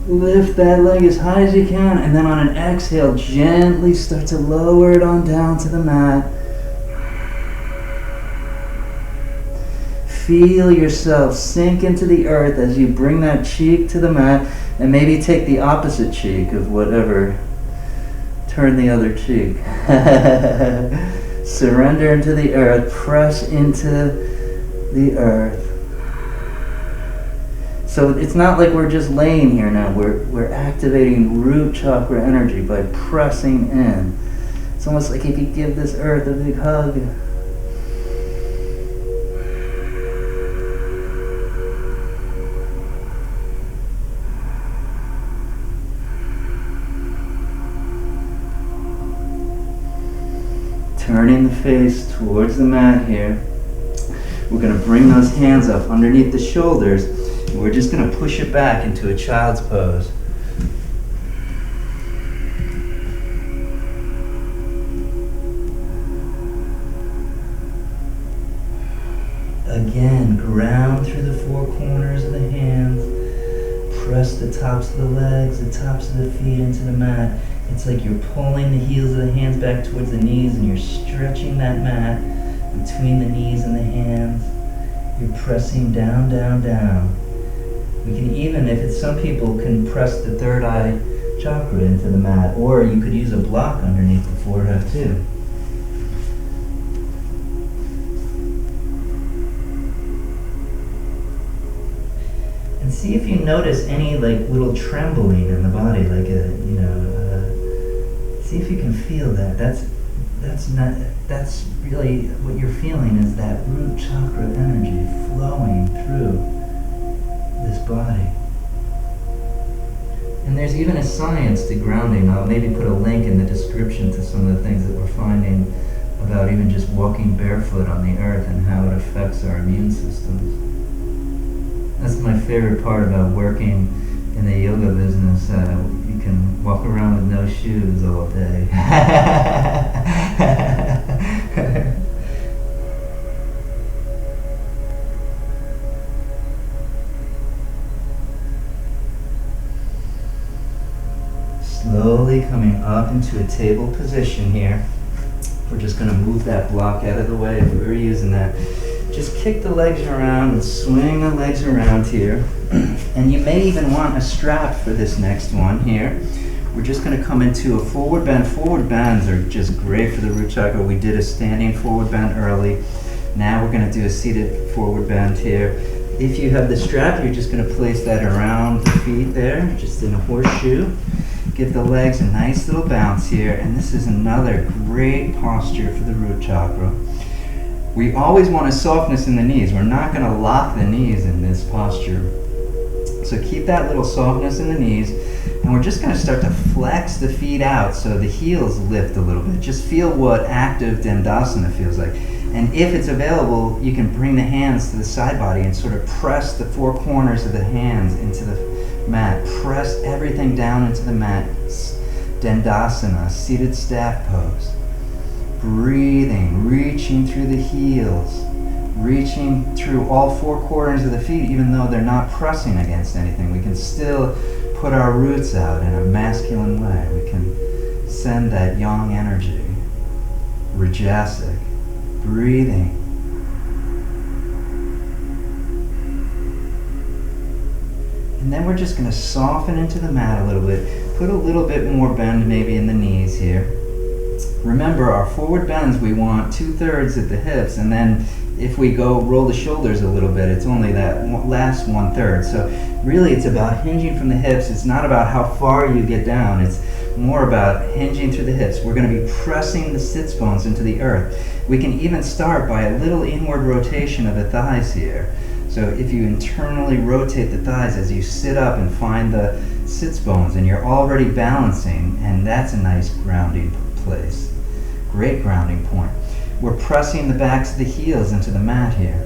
Lift that leg as high as you can, and then on an exhale, gently start to lower it on down to the mat. Feel yourself sink into the earth as you bring that cheek to the mat, and maybe take the opposite cheek of whatever. Turn the other cheek. Surrender into the earth, press into the earth. So it's not like we're just laying here now. We're activating root chakra energy by pressing in. It's almost like if you give this earth a big hug. Turning the face towards the mat here. We're going to bring those hands up underneath the shoulders. We're just going to push it back into a child's pose. Again, ground through the four corners of the hands. Press the tops of the legs, the tops of the feet into the mat. It's like you're pulling the heels of the hands back towards the knees, and you're stretching that mat between the knees and the hands. You're pressing down, down, down. We can even, if it's some people, can press the third eye chakra into the mat, or you could use a block underneath the forehead too. And see if you notice any little trembling in the body, see if you can feel that. That's really what you're feeling, is that root chakra energy flowing through this body. And there's even a science to grounding. I'll maybe put a link in the description to some of the things that we're finding about even just walking barefoot on the earth and how it affects our immune systems. That's my favorite part about working in the yoga business. You can walk around with no shoes all day. Slowly coming up into a table position here. We're just going to move that block out of the way if we were using that. Just kick the legs around and swing the legs around here. And you may even want a strap for this next one here. We're just going to come into a forward bend. Forward bends are just great for the root chakra. We did a standing forward bend early. Now we're going to do a seated forward bend here. If you have the strap, you're just going to place that around the feet there, just in a horseshoe. Give the legs a nice little bounce here, and this is another great posture for the root chakra. We always want a softness in the knees. We're not going to lock the knees in this posture. So keep that little softness in the knees, and we're just going to start to flex the feet out so the heels lift a little bit. Just feel what active Dandasana feels like. And if it's available, you can bring the hands to the side body and sort of press the four corners of the hands into the mat. Press everything down into the mat. Dandasana, seated staff pose. Breathing, reaching through the heels, reaching through all four corners of the feet, even though they're not pressing against anything. We can still put our roots out in a masculine way. We can send that yang energy. Rajasic. Breathing. And then we're just going to soften into the mat a little bit. Put a little bit more bend maybe in the knees here. Remember, our forward bends, we want 2/3 at the hips, and then if we go roll the shoulders a little bit, it's only that last 1/3. So really it's about hinging from the hips. It's not about how far you get down. It's more about hinging through the hips. We're going to be pressing the sits bones into the earth. We can even start by a little inward rotation of the thighs here. So if you internally rotate the thighs as you sit up and find the sits bones, and you're already balancing, and that's a nice grounding place. Great grounding point. We're pressing the backs of the heels into the mat here.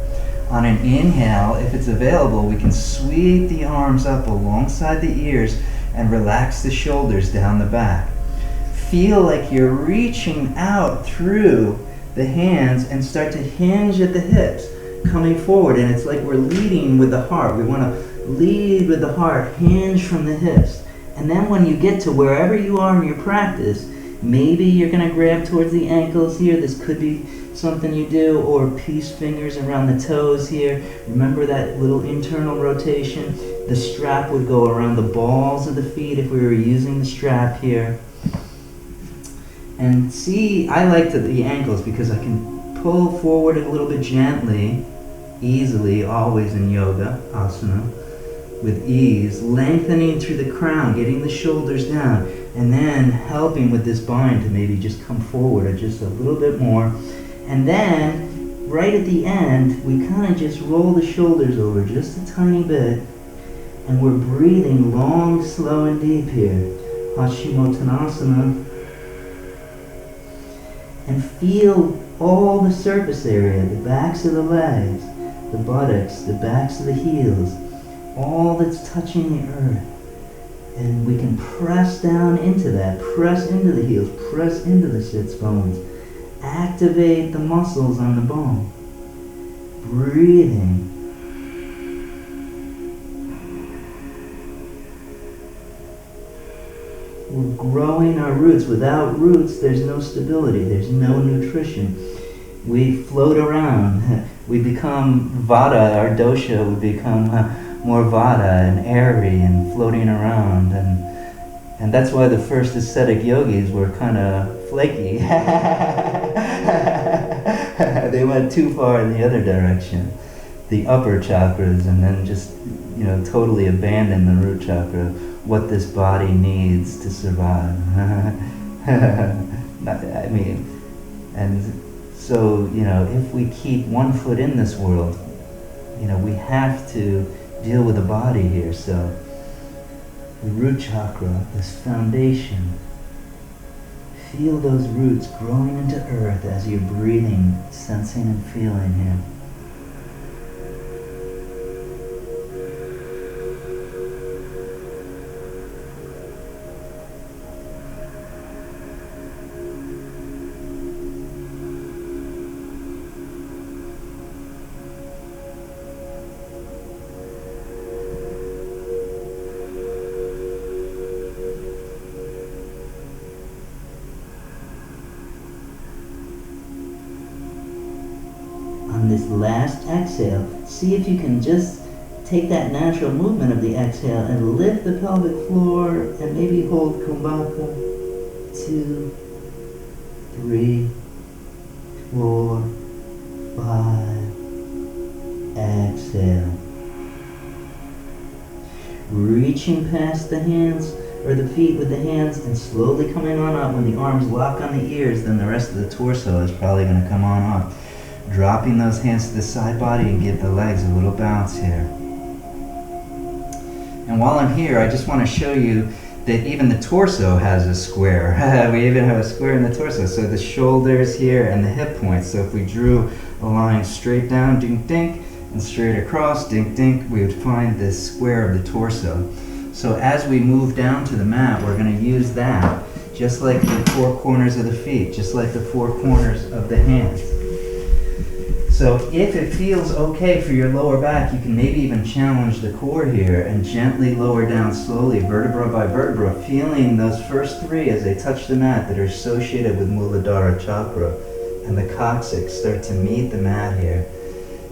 On an inhale, if it's available, we can sweep the arms up alongside the ears and relax the shoulders down the back. Feel like you're reaching out through the hands and start to hinge at the hips, coming forward, and it's like we're leading with the heart. We want to lead with the heart, hinge from the hips. And then when you get to wherever you are in your practice, maybe you're going to grab towards the ankles here. This could be something you do, or peace fingers around the toes here. Remember that little internal rotation. The strap would go around the balls of the feet if we were using the strap here. And see, I like the ankles because I can pull forward a little bit gently, easily, always in yoga, asana, with ease, lengthening through the crown, getting the shoulders down, and then helping with this bind to maybe just come forward just a little bit more. And then, right at the end, we kind of just roll the shoulders over just a tiny bit, and we're breathing long, slow, and deep here. Hashimotanasana. And feel all the surface area, the backs of the legs, the buttocks, the backs of the heels, all that's touching the earth. And we can press down into that, press into the heels, press into the sits bones. Activate the muscles on the bone. Breathing. We're growing our roots. Without roots, there's no stability, there's no nutrition. We float around. We become Vata, our dosha would become more Vata and airy and floating around. And that's why the first ascetic yogis were kind of flaky. They went too far in the other direction, the upper chakras, and then just, totally abandoned the root chakra, what this body needs to survive. And so, if we keep one foot in this world, we have to deal with the body here. So the root chakra, this foundation. Feel those roots growing into earth as you're breathing, sensing and feeling here. On this last exhale, see if you can just take that natural movement of the exhale and lift the pelvic floor and maybe hold kumbhaka. 2, 3, 4, 5. Exhale. Reaching past the hands or the feet with the hands and slowly coming on up. When the arms lock on the ears, then the rest of the torso is probably going to come on up. Dropping those hands to the side body and give the legs a little bounce here. And while I'm here, I just want to show you that even the torso has a square. We even have a square in the torso. So the shoulders here and the hip points. So if we drew a line straight down, dink dink, and straight across, dink dink, we would find this square of the torso. So as we move down to the mat, we're going to use that, just like the four corners of the feet, just like the four corners of the hands. So if it feels okay for your lower back, you can maybe even challenge the core here and gently lower down slowly, vertebra by vertebra, feeling those first three as they touch the mat that are associated with Muladhara chakra. And the coccyx start to meet the mat here.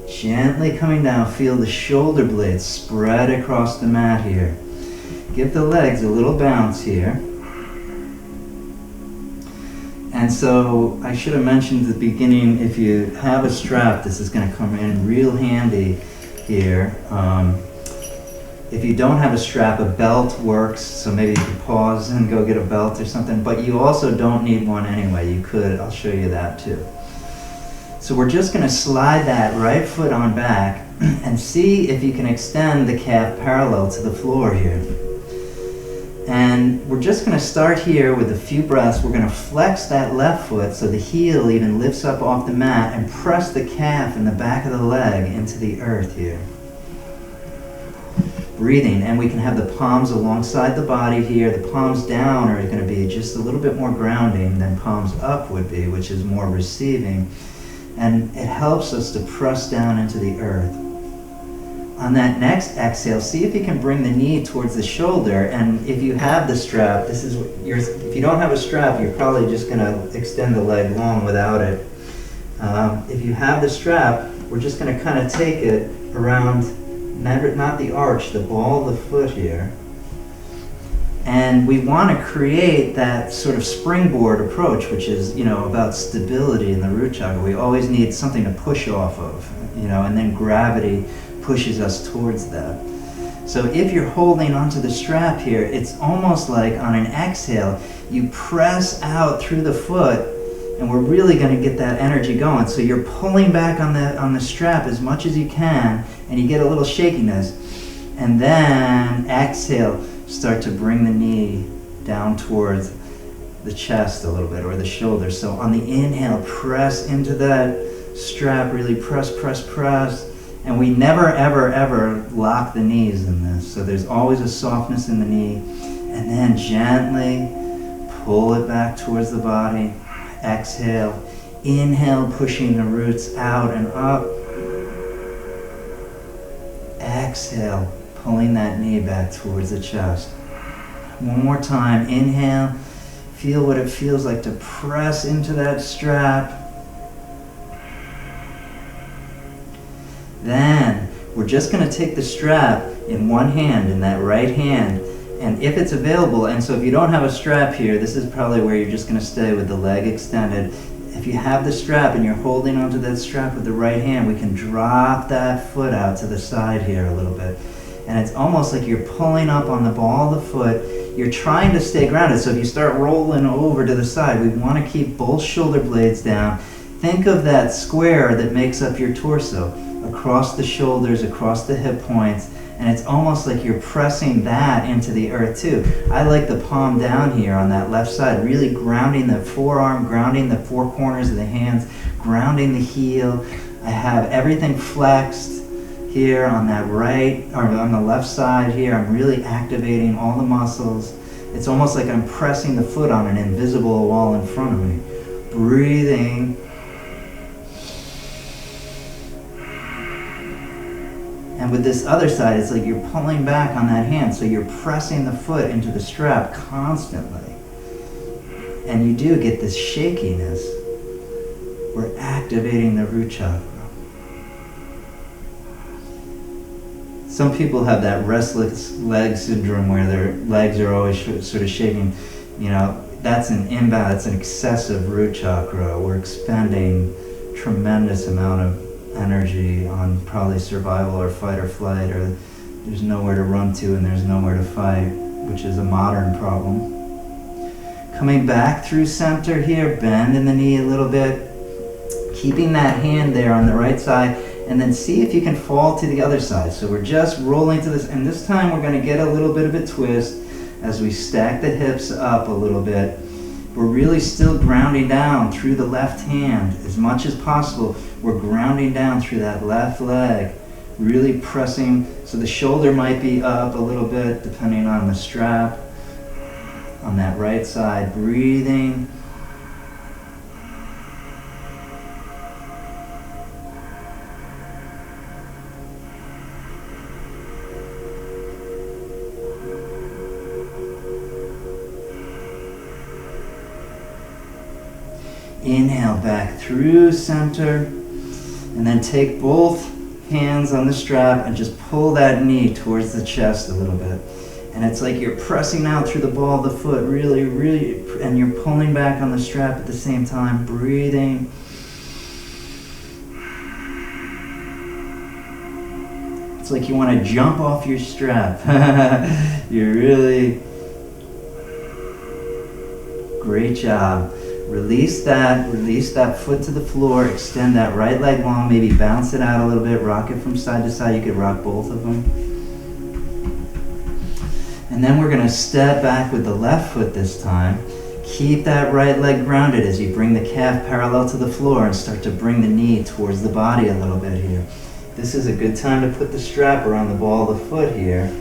Gently coming down, feel the shoulder blades spread across the mat here. Give the legs a little bounce here. And so I should have mentioned at the beginning, if you have a strap, this is going to come in real handy here. If you don't have a strap, a belt works, so maybe you can pause and go get a belt or something, but you also don't need one anyway. You could, I'll show you that too. So we're just going to slide that right foot on back and see if you can extend the calf parallel to the floor here. And we're just going to start here with a few breaths. We're going to flex that left foot so the heel even lifts up off the mat and press the calf and the back of the leg into the earth here. Breathing, and we can have the palms alongside the body here. The palms down are going to be just a little bit more grounding than palms up would be, which is more receiving. And it helps us to press down into the earth. On that next exhale, see if you can bring the knee towards the shoulder, and if you have the strap, this is if you don't have a strap, you're probably just going to extend the leg long without it. If you have the strap, we're just going to kind of take it around, not the arch, the ball of the foot here. And we want to create that sort of springboard approach, which is, about stability in the root chakra. We always need something to push off of, and then gravity pushes us towards that. So if you're holding onto the strap here, it's almost like on an exhale, you press out through the foot, and we're really going to get that energy going. So you're pulling back on the strap as much as you can, and you get a little shakiness. And then exhale, start to bring the knee down towards the chest a little bit, or the shoulder. So on the inhale, press into that strap, really press, press, press. And we never, ever, ever lock the knees in this. So there's always a softness in the knee. And then gently pull it back towards the body. Exhale. Inhale, pushing the roots out and up. Exhale, pulling that knee back towards the chest. One more time. Inhale. Feel what it feels like to press into that strap. Then we're just going to take the strap in one hand, in that right hand, and if it's available, and so if you don't have a strap here, this is probably where you're just going to stay with the leg extended. If you have the strap and you're holding onto that strap with the right hand, we can drop that foot out to the side here a little bit. And it's almost like you're pulling up on the ball of the foot. You're trying to stay grounded, so if you start rolling over to the side, we want to keep both shoulder blades down. Think of that square that makes up your torso. Across the shoulders, across the hip points, And it's almost like you're pressing that into the earth too. I like the palm down here on that left side, really grounding the forearm, grounding the four corners of the hands, grounding the heel. I have everything flexed here on that right, or on the left side here. I'm really activating all the muscles. It's almost like I'm pressing the foot on an invisible wall in front of me. Breathing. And with this other side, it's like you're pulling back on that hand, so you're pressing the foot into the strap constantly. And you do get this shakiness. We're activating the root chakra. Some people have that restless leg syndrome where their legs are always sort of shaking. You know, that's an imbalance, an excessive root chakra. We're expending tremendous amount of energy on probably survival or fight or flight, or there's nowhere to run to and there's nowhere to fight, which is a modern problem. Coming back through center here, bend in the knee a little bit, keeping that hand there on the right side, and then see if you can fall to the other side. So we're just rolling to this, and this time we're going to get a little bit of a twist as we stack the hips up a little bit. We're really still grounding down through the left hand as much as possible. We're grounding down through that left leg, really pressing, so the shoulder might be up a little bit depending on the strap. On that right side, breathing. Inhale back through center, and then take both hands on the strap and just pull that knee towards the chest a little bit. And it's like you're pressing out through the ball of the foot, really, really, and you're pulling back on the strap at the same time, breathing. It's like you want to jump off your strap. You're really, great job. Release that foot to the floor, extend that right leg long, maybe bounce it out a little bit, rock it from side to side. You could rock both of them. And then we're going to step back with the left foot this time. Keep that right leg grounded as you bring the calf parallel to the floor and start to bring the knee towards the body a little bit here. This is a good time to put the strap around the ball of the foot here.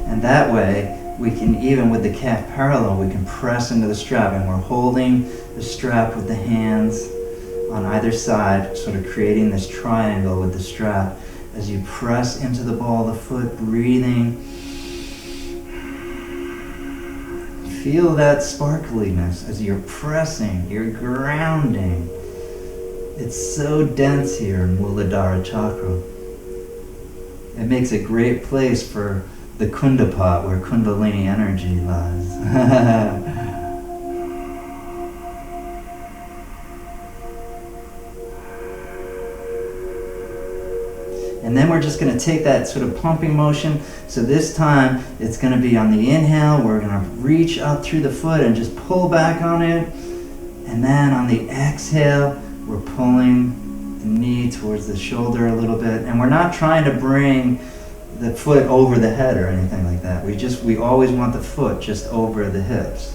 And that way, we can, even with the calf parallel, we can press into the strap, and we're holding the strap with the hands on either side, sort of creating this triangle with the strap as you press into the ball of the foot, breathing. Feel that sparkliness as you're pressing, you're grounding. It's so dense here in Muladhara chakra. It makes a great place for the Kunda pot where Kundalini energy lies. And then we're just going to take that sort of pumping motion. So this time it's going to be on the inhale, we're going to reach up through the foot and just pull back on it. And then on the exhale, we're pulling the knee towards the shoulder a little bit. And we're not trying to bring the foot over the head or anything like that. We always want the foot just over the hips.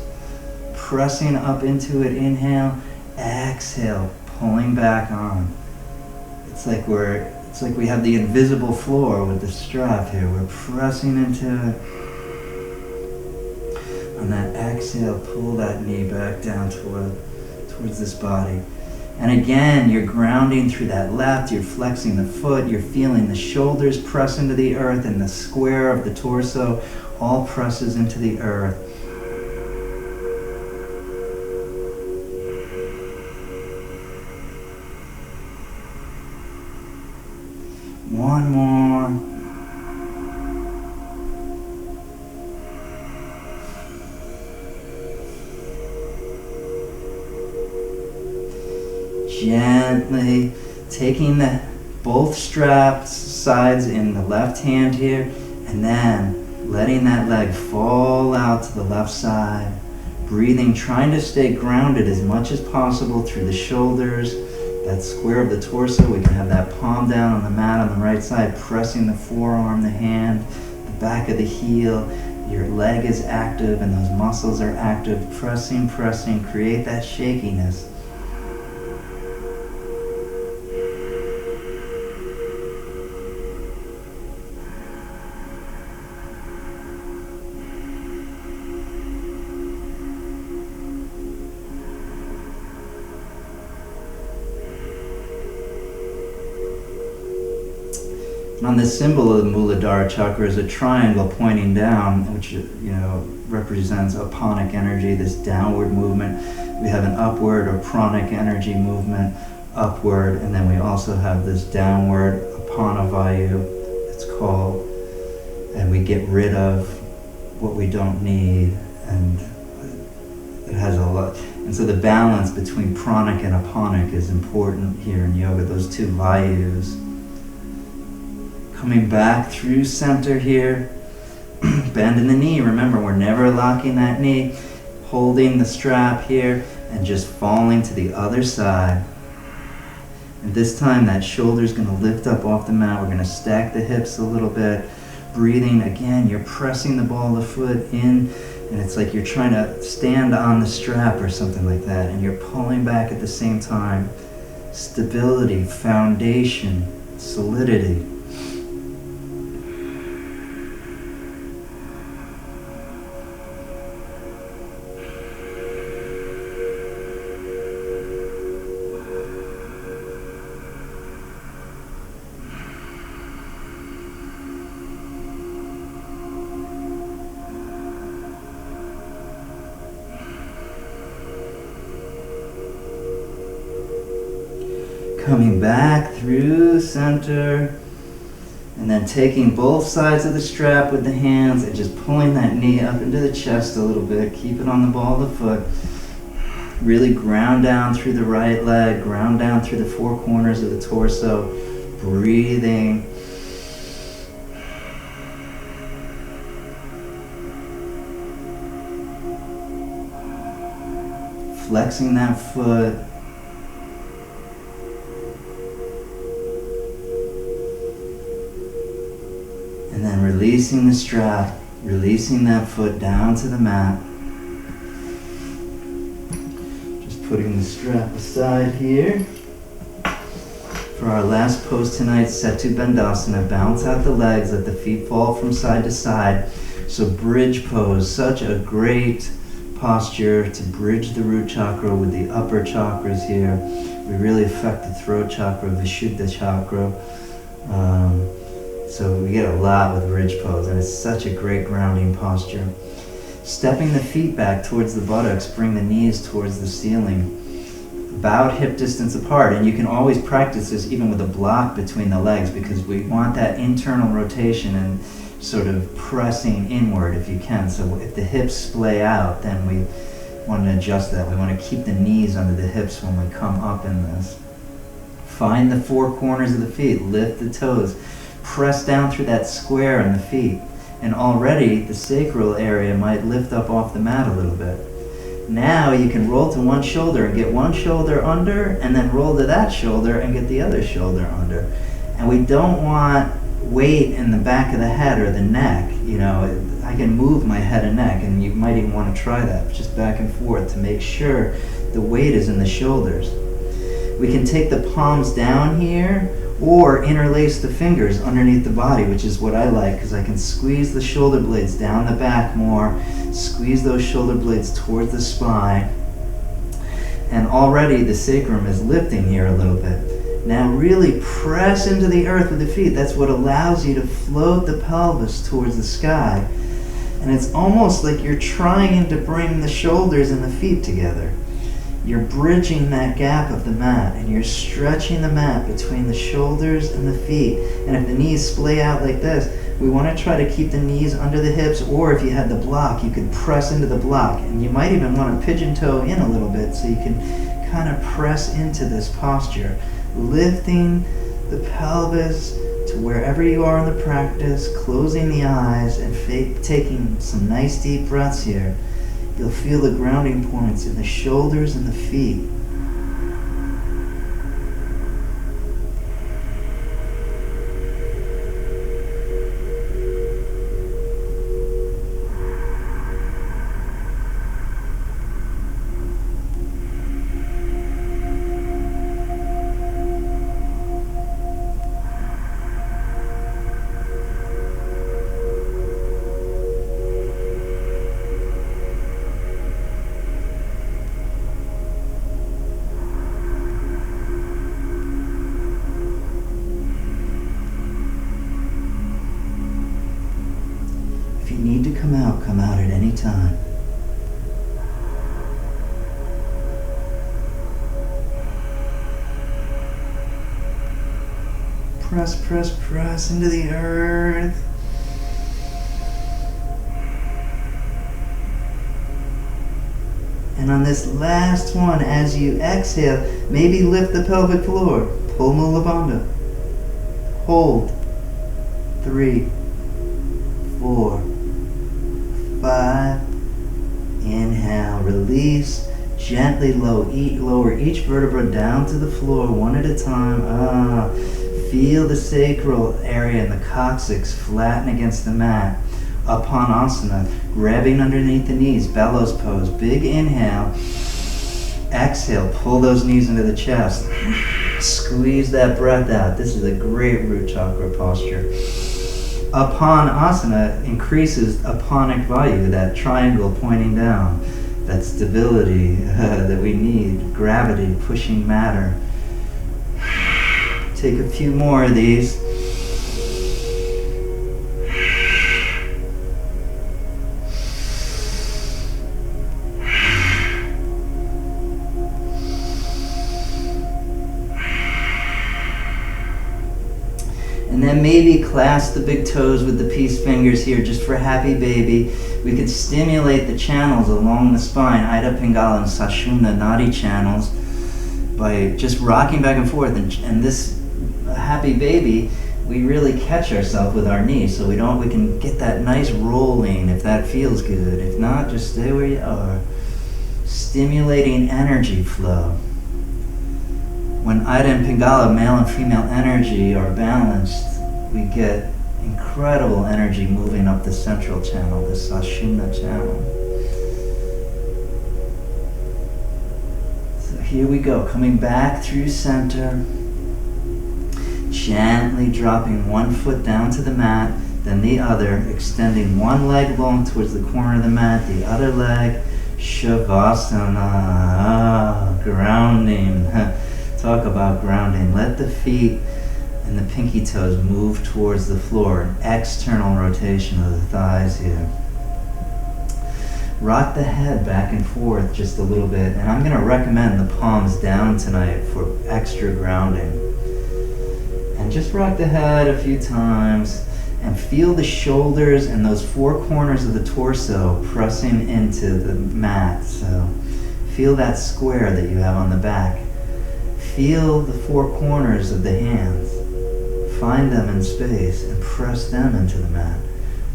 Pressing up into it, inhale, exhale, pulling back on. It's like we have the invisible floor with the strap here. We're pressing into it. On that exhale, pull that knee back down towards this body. And again, you're grounding through that left, you're flexing the foot, you're feeling the shoulders press into the earth, and the square of the torso all presses into the earth. One more. Gently taking both straps, sides in the left hand here, and then letting that leg fall out to the left side. Breathing, trying to stay grounded as much as possible through the shoulders, that square of the torso. We can have that palm down on the mat on the right side, pressing the forearm, the hand, the back of the heel. Your leg is active and those muscles are active. Pressing, pressing, create that shakiness. On the symbol of the Muladhara chakra is a triangle pointing down, which represents aponic energy, this downward movement. We have an upward or pranic energy movement, upward, and then we also have this downward apanavayu, it's called, and we get rid of what we don't need, and it has a lot. And so the balance between pranic and aponic is important here in yoga, those two vayus. Coming back through center here, bending the knee. Remember, we're never locking that knee. Holding the strap here and just falling to the other side. And this time that shoulder's going to lift up off the mat. We're going to stack the hips a little bit. Breathing again, you're pressing the ball of the foot in, and it's like you're trying to stand on the strap or something like that, and you're pulling back at the same time. Stability, foundation, solidity. Coming back through center, and then taking both sides of the strap with the hands and just pulling that knee up into the chest a little bit. Keep it on the ball of the foot. Really ground down through the right leg, ground down through the four corners of the torso. Breathing. Flexing that foot. And then releasing the strap, releasing that foot down to the mat. Just putting the strap aside here. For our last pose tonight, Setu Bandhasana. Bounce out the legs, let the feet fall from side to side. So bridge pose, such a great posture to bridge the root chakra with the upper chakras here. We really affect the throat chakra, Vishuddha chakra. So we get a lot with bridge pose, and it's such a great grounding posture. Stepping the feet back towards the buttocks, bring the knees towards the ceiling. About hip distance apart, and you can always practice this even with a block between the legs, because we want that internal rotation and sort of pressing inward if you can. So if the hips splay out, then we want to adjust that. We want to keep the knees under the hips when we come up in this. Find the four corners of the feet, lift the toes. Press down through that square in the feet, and already the sacral area might lift up off the mat a little bit. Now you can roll to one shoulder and get one shoulder under, and then roll to that shoulder and get the other shoulder under. And we don't want weight in the back of the head or the neck. I can move my head and neck, and you might even want to try that, just back and forth to make sure the weight is in the shoulders. We can take the palms down here, or interlace the fingers underneath the body, which is what I like, because I can squeeze the shoulder blades down the back more, squeeze those shoulder blades towards the spine, and already the sacrum is lifting here a little bit. Now really press into the earth with the feet. That's what allows you to float the pelvis towards the sky, and it's almost like you're trying to bring the shoulders and the feet together. You're bridging that gap of the mat, and you're stretching the mat between the shoulders and the feet. And if the knees splay out like this, we want to try to keep the knees under the hips, or if you had the block, you could press into the block. And you might even want to pigeon toe in a little bit so you can kind of press into this posture. Lifting the pelvis to wherever you are in the practice, closing the eyes and taking some nice deep breaths here. You'll feel the grounding points in the shoulders and the feet. anytime. Press, press, press into the earth. And on this last one, as you exhale, maybe lift the pelvic floor. Pull Muladhara. Hold. 3, 4, 5. Inhale, release. Gently lower each vertebra down to the floor one at a time. Feel the sacral area and the coccyx flatten against the mat. Upanasana, grabbing underneath the knees, bellows pose. Big inhale. Exhale, pull those knees into the chest. Squeeze that breath out. This is a great root chakra posture. Upanasana increases aponic value, that triangle pointing down, that stability that we need, gravity pushing matter. Take a few more of these. And then maybe clasp the big toes with the peace fingers here just for happy baby. We could stimulate the channels along the spine, Ida Pingala and Sushumna Nadi channels, by just rocking back and forth. And this happy baby, we really catch ourselves with our knees, so we can get that nice rolling if that feels good. If not, just stay where you are. Stimulating energy flow. When Ida and Pingala, male and female energy, are balanced, we get incredible energy moving up the central channel, the Sushumna channel. So here we go, coming back through center, gently dropping one foot down to the mat, then the other, extending one leg long towards the corner of the mat, the other leg, Shavasana, grounding. Talk about grounding. Let the feet and the pinky toes move towards the floor. An external rotation of the thighs here. Rock the head back and forth just a little bit. And I'm going to recommend the palms down tonight for extra grounding. And just rock the head a few times and feel the shoulders and those four corners of the torso pressing into the mat. So feel that square that you have on the back. Feel the four corners of the hands. Find them in space and press them into the mat.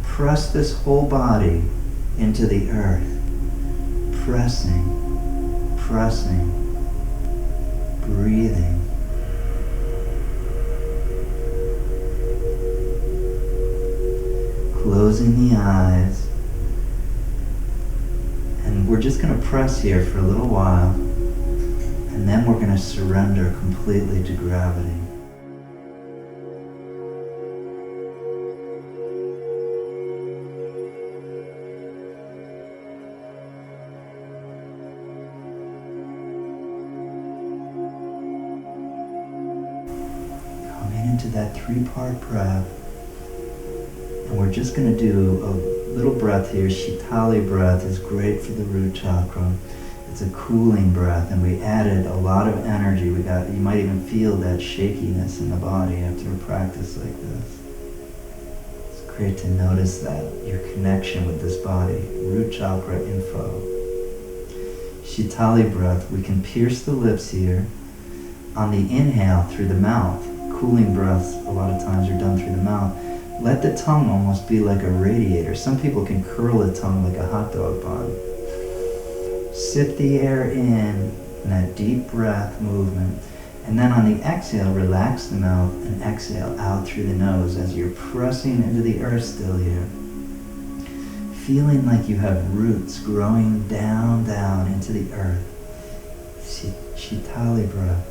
Press this whole body into the earth. Pressing, pressing, breathing. Closing the eyes. And we're just going to press here for a little while. And then we're going to surrender completely to gravity. Coming into that 3-part breath. And we're just going to do a little breath here. Shitali breath is great for the root chakra. It's a cooling breath, and we added a lot of energy. You might even feel that shakiness in the body after a practice like this. It's great to notice that, your connection with this body. Root chakra info. Shitali breath, we can pierce the lips here. On the inhale through the mouth, cooling breaths a lot of times are done through the mouth. Let the tongue almost be like a radiator. Some people can curl the tongue like a hot dog bun. Sip the air in that deep breath movement. And then on the exhale, relax the mouth and exhale out through the nose as you're pressing into the earth still here. Feeling like you have roots growing down into the earth. Shitali breath.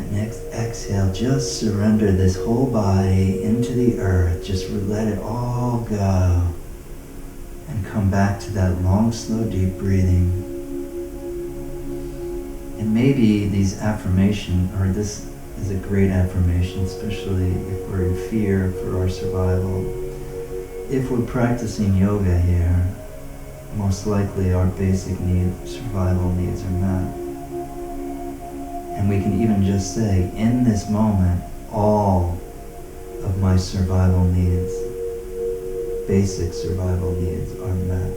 that next exhale, just surrender this whole body into the earth. Just let it all go. And come back to that long, slow, deep breathing. And maybe these affirmation, or this is a great affirmation, especially if we're in fear for our survival. If we're practicing yoga here, most likely our basic survival needs are met. And we can even just say, in this moment, all of my survival needs, basic survival needs, are met.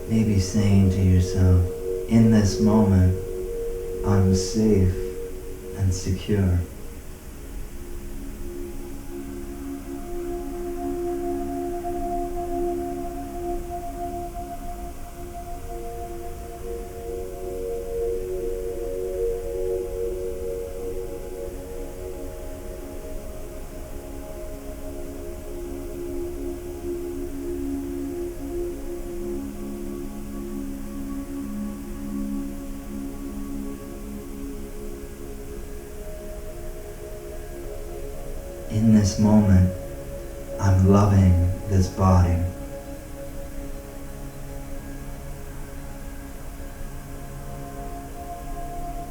Maybe saying to yourself, in this moment, I'm safe and secure. In this moment, I'm loving this body.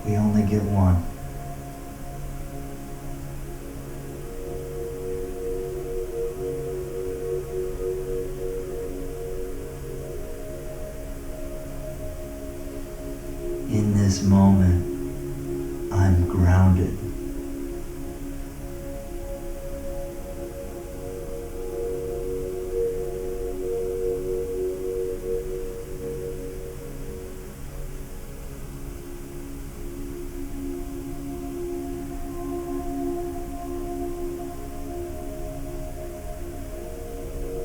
We only get one. In this moment, I'm grounded.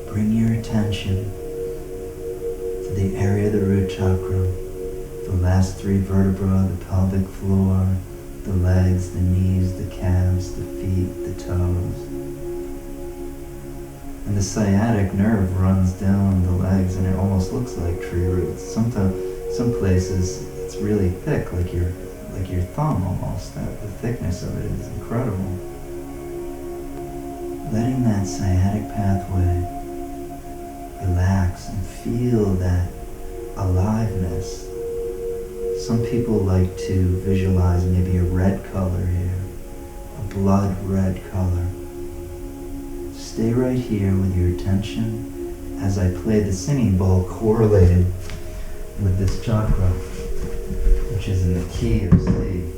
Bring your attention to the area of the root chakra, the last three vertebrae, the pelvic floor, the legs, the knees, the calves, the feet, the toes. And the sciatic nerve runs down the legs and it almost looks like tree roots. Sometimes, some places it's really thick, like your thumb almost. The thickness of it is incredible. Letting that sciatic pathway relax and feel that aliveness. Some people like to visualize maybe a red color here, a blood red color. Stay right here with your attention as I play the singing bowl correlated with this chakra, which is in the key of C.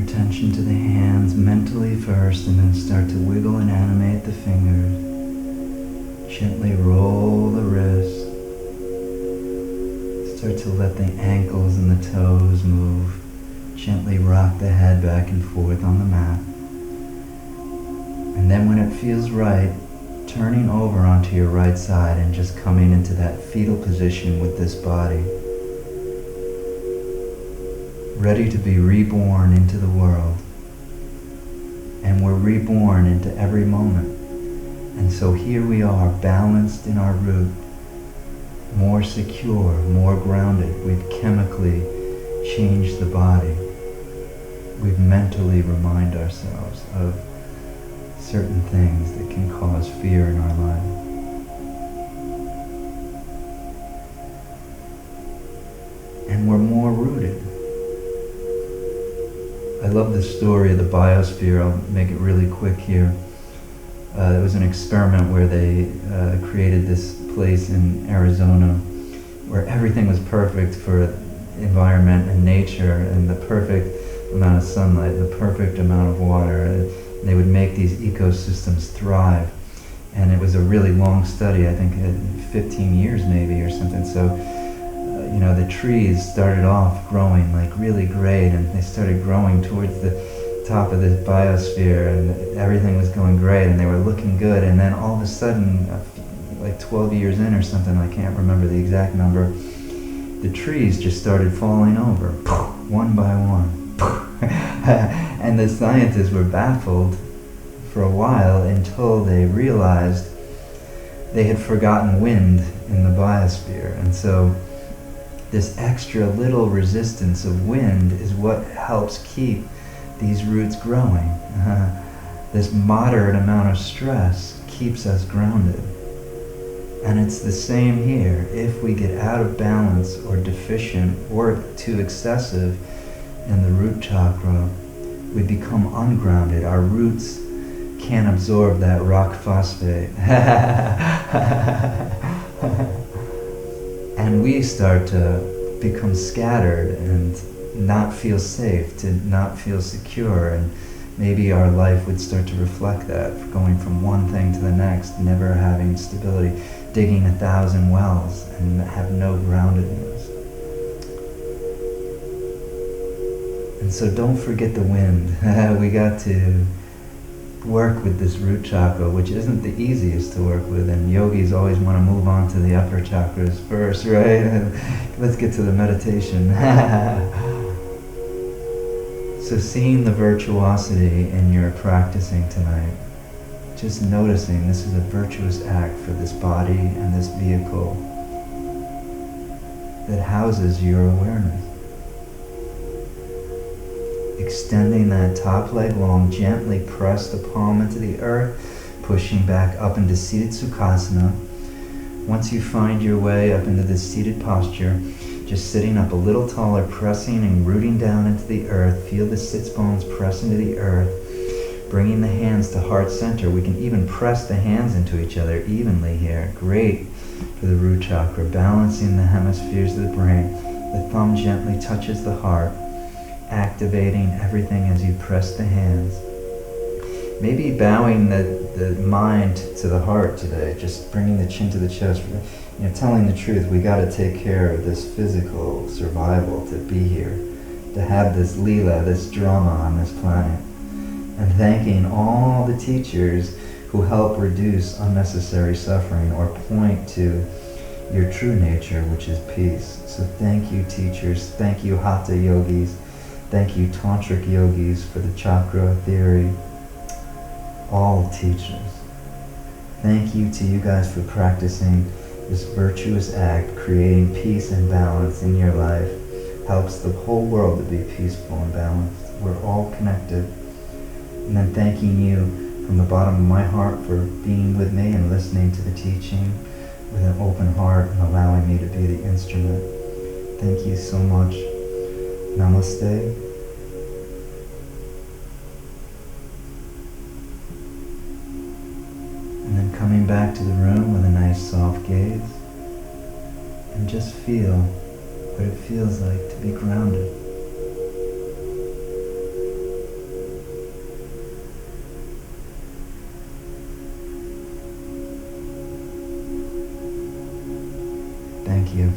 Attention to the hands mentally first, and then start to wiggle and animate the fingers. Gently roll the wrist. Start to let the ankles and the toes move. Gently rock the head back and forth on the mat. And then when it feels right, turning over onto your right side and just coming into that fetal position with this body. Ready to be reborn into the world. And we're reborn into every moment. And so here we are, balanced in our root, more secure, more grounded. We've chemically changed the body. We've mentally remind ourselves of certain things that can cause fear in our life. And we're more rooted. I love the story of the biosphere. I'll make it really quick here. It was an experiment where they created this place in Arizona where everything was perfect for environment and nature, and the perfect amount of sunlight, the perfect amount of water. And they would make these ecosystems thrive. And it was a really long study, I think 15 years maybe or something. So, the trees started off growing like really great, and they started growing towards the top of this biosphere, and everything was going great, and they were looking good. And then all of a sudden, like 12 years in or something, I can't remember the exact number, the trees just started falling over, one by one. And the scientists were baffled for a while until they realized they had forgotten wind in the biosphere. And so this extra little resistance of wind is what helps keep these roots growing. This moderate amount of stress keeps us grounded. And it's the same here. If we get out of balance or deficient or too excessive in the root chakra, we become ungrounded. Our roots can't absorb that rock phosphate. And we start to become scattered and not feel safe, to not feel secure, and maybe our life would start to reflect that, going from one thing to the next, never having stability, digging 1,000 wells and have no groundedness. And so don't forget the wind. We got to work with this root chakra, which isn't the easiest to work with, and yogis always want to move on to the upper chakras first, right? Let's get to the meditation. So seeing the virtuosity in your practicing tonight, just noticing this is a virtuous act for this body and this vehicle that houses your awareness. Extending that top leg long, gently press the palm into the earth, pushing back up into seated sukhasana. Once you find your way up into this seated posture, just sitting up a little taller, pressing and rooting down into the earth. Feel the sits bones press into the earth, bringing the hands to heart center. We can even press the hands into each other evenly here. Great for the root chakra, balancing the hemispheres of the brain. The thumb gently touches the heart, activating everything as you press the hands. Maybe bowing the mind to the heart today, just bringing the chin to the chest. Telling the truth, we got to take care of this physical survival to be here, to have this lila, this drama on this planet. And thanking all the teachers who help reduce unnecessary suffering or point to your true nature, which is peace. So thank you, teachers. Thank you, Hatha yogis. Thank you, tantric yogis, for the chakra theory. All teachers. Thank you to you guys for practicing this virtuous act, creating peace and balance in your life. Helps the whole world to be peaceful and balanced. We're all connected. And then thanking you from the bottom of my heart for being with me and listening to the teaching with an open heart and allowing me to be the instrument. Thank you so much. Namaste. And then coming back to the room with a nice soft gaze, and just feel what it feels like to be grounded. Thank you.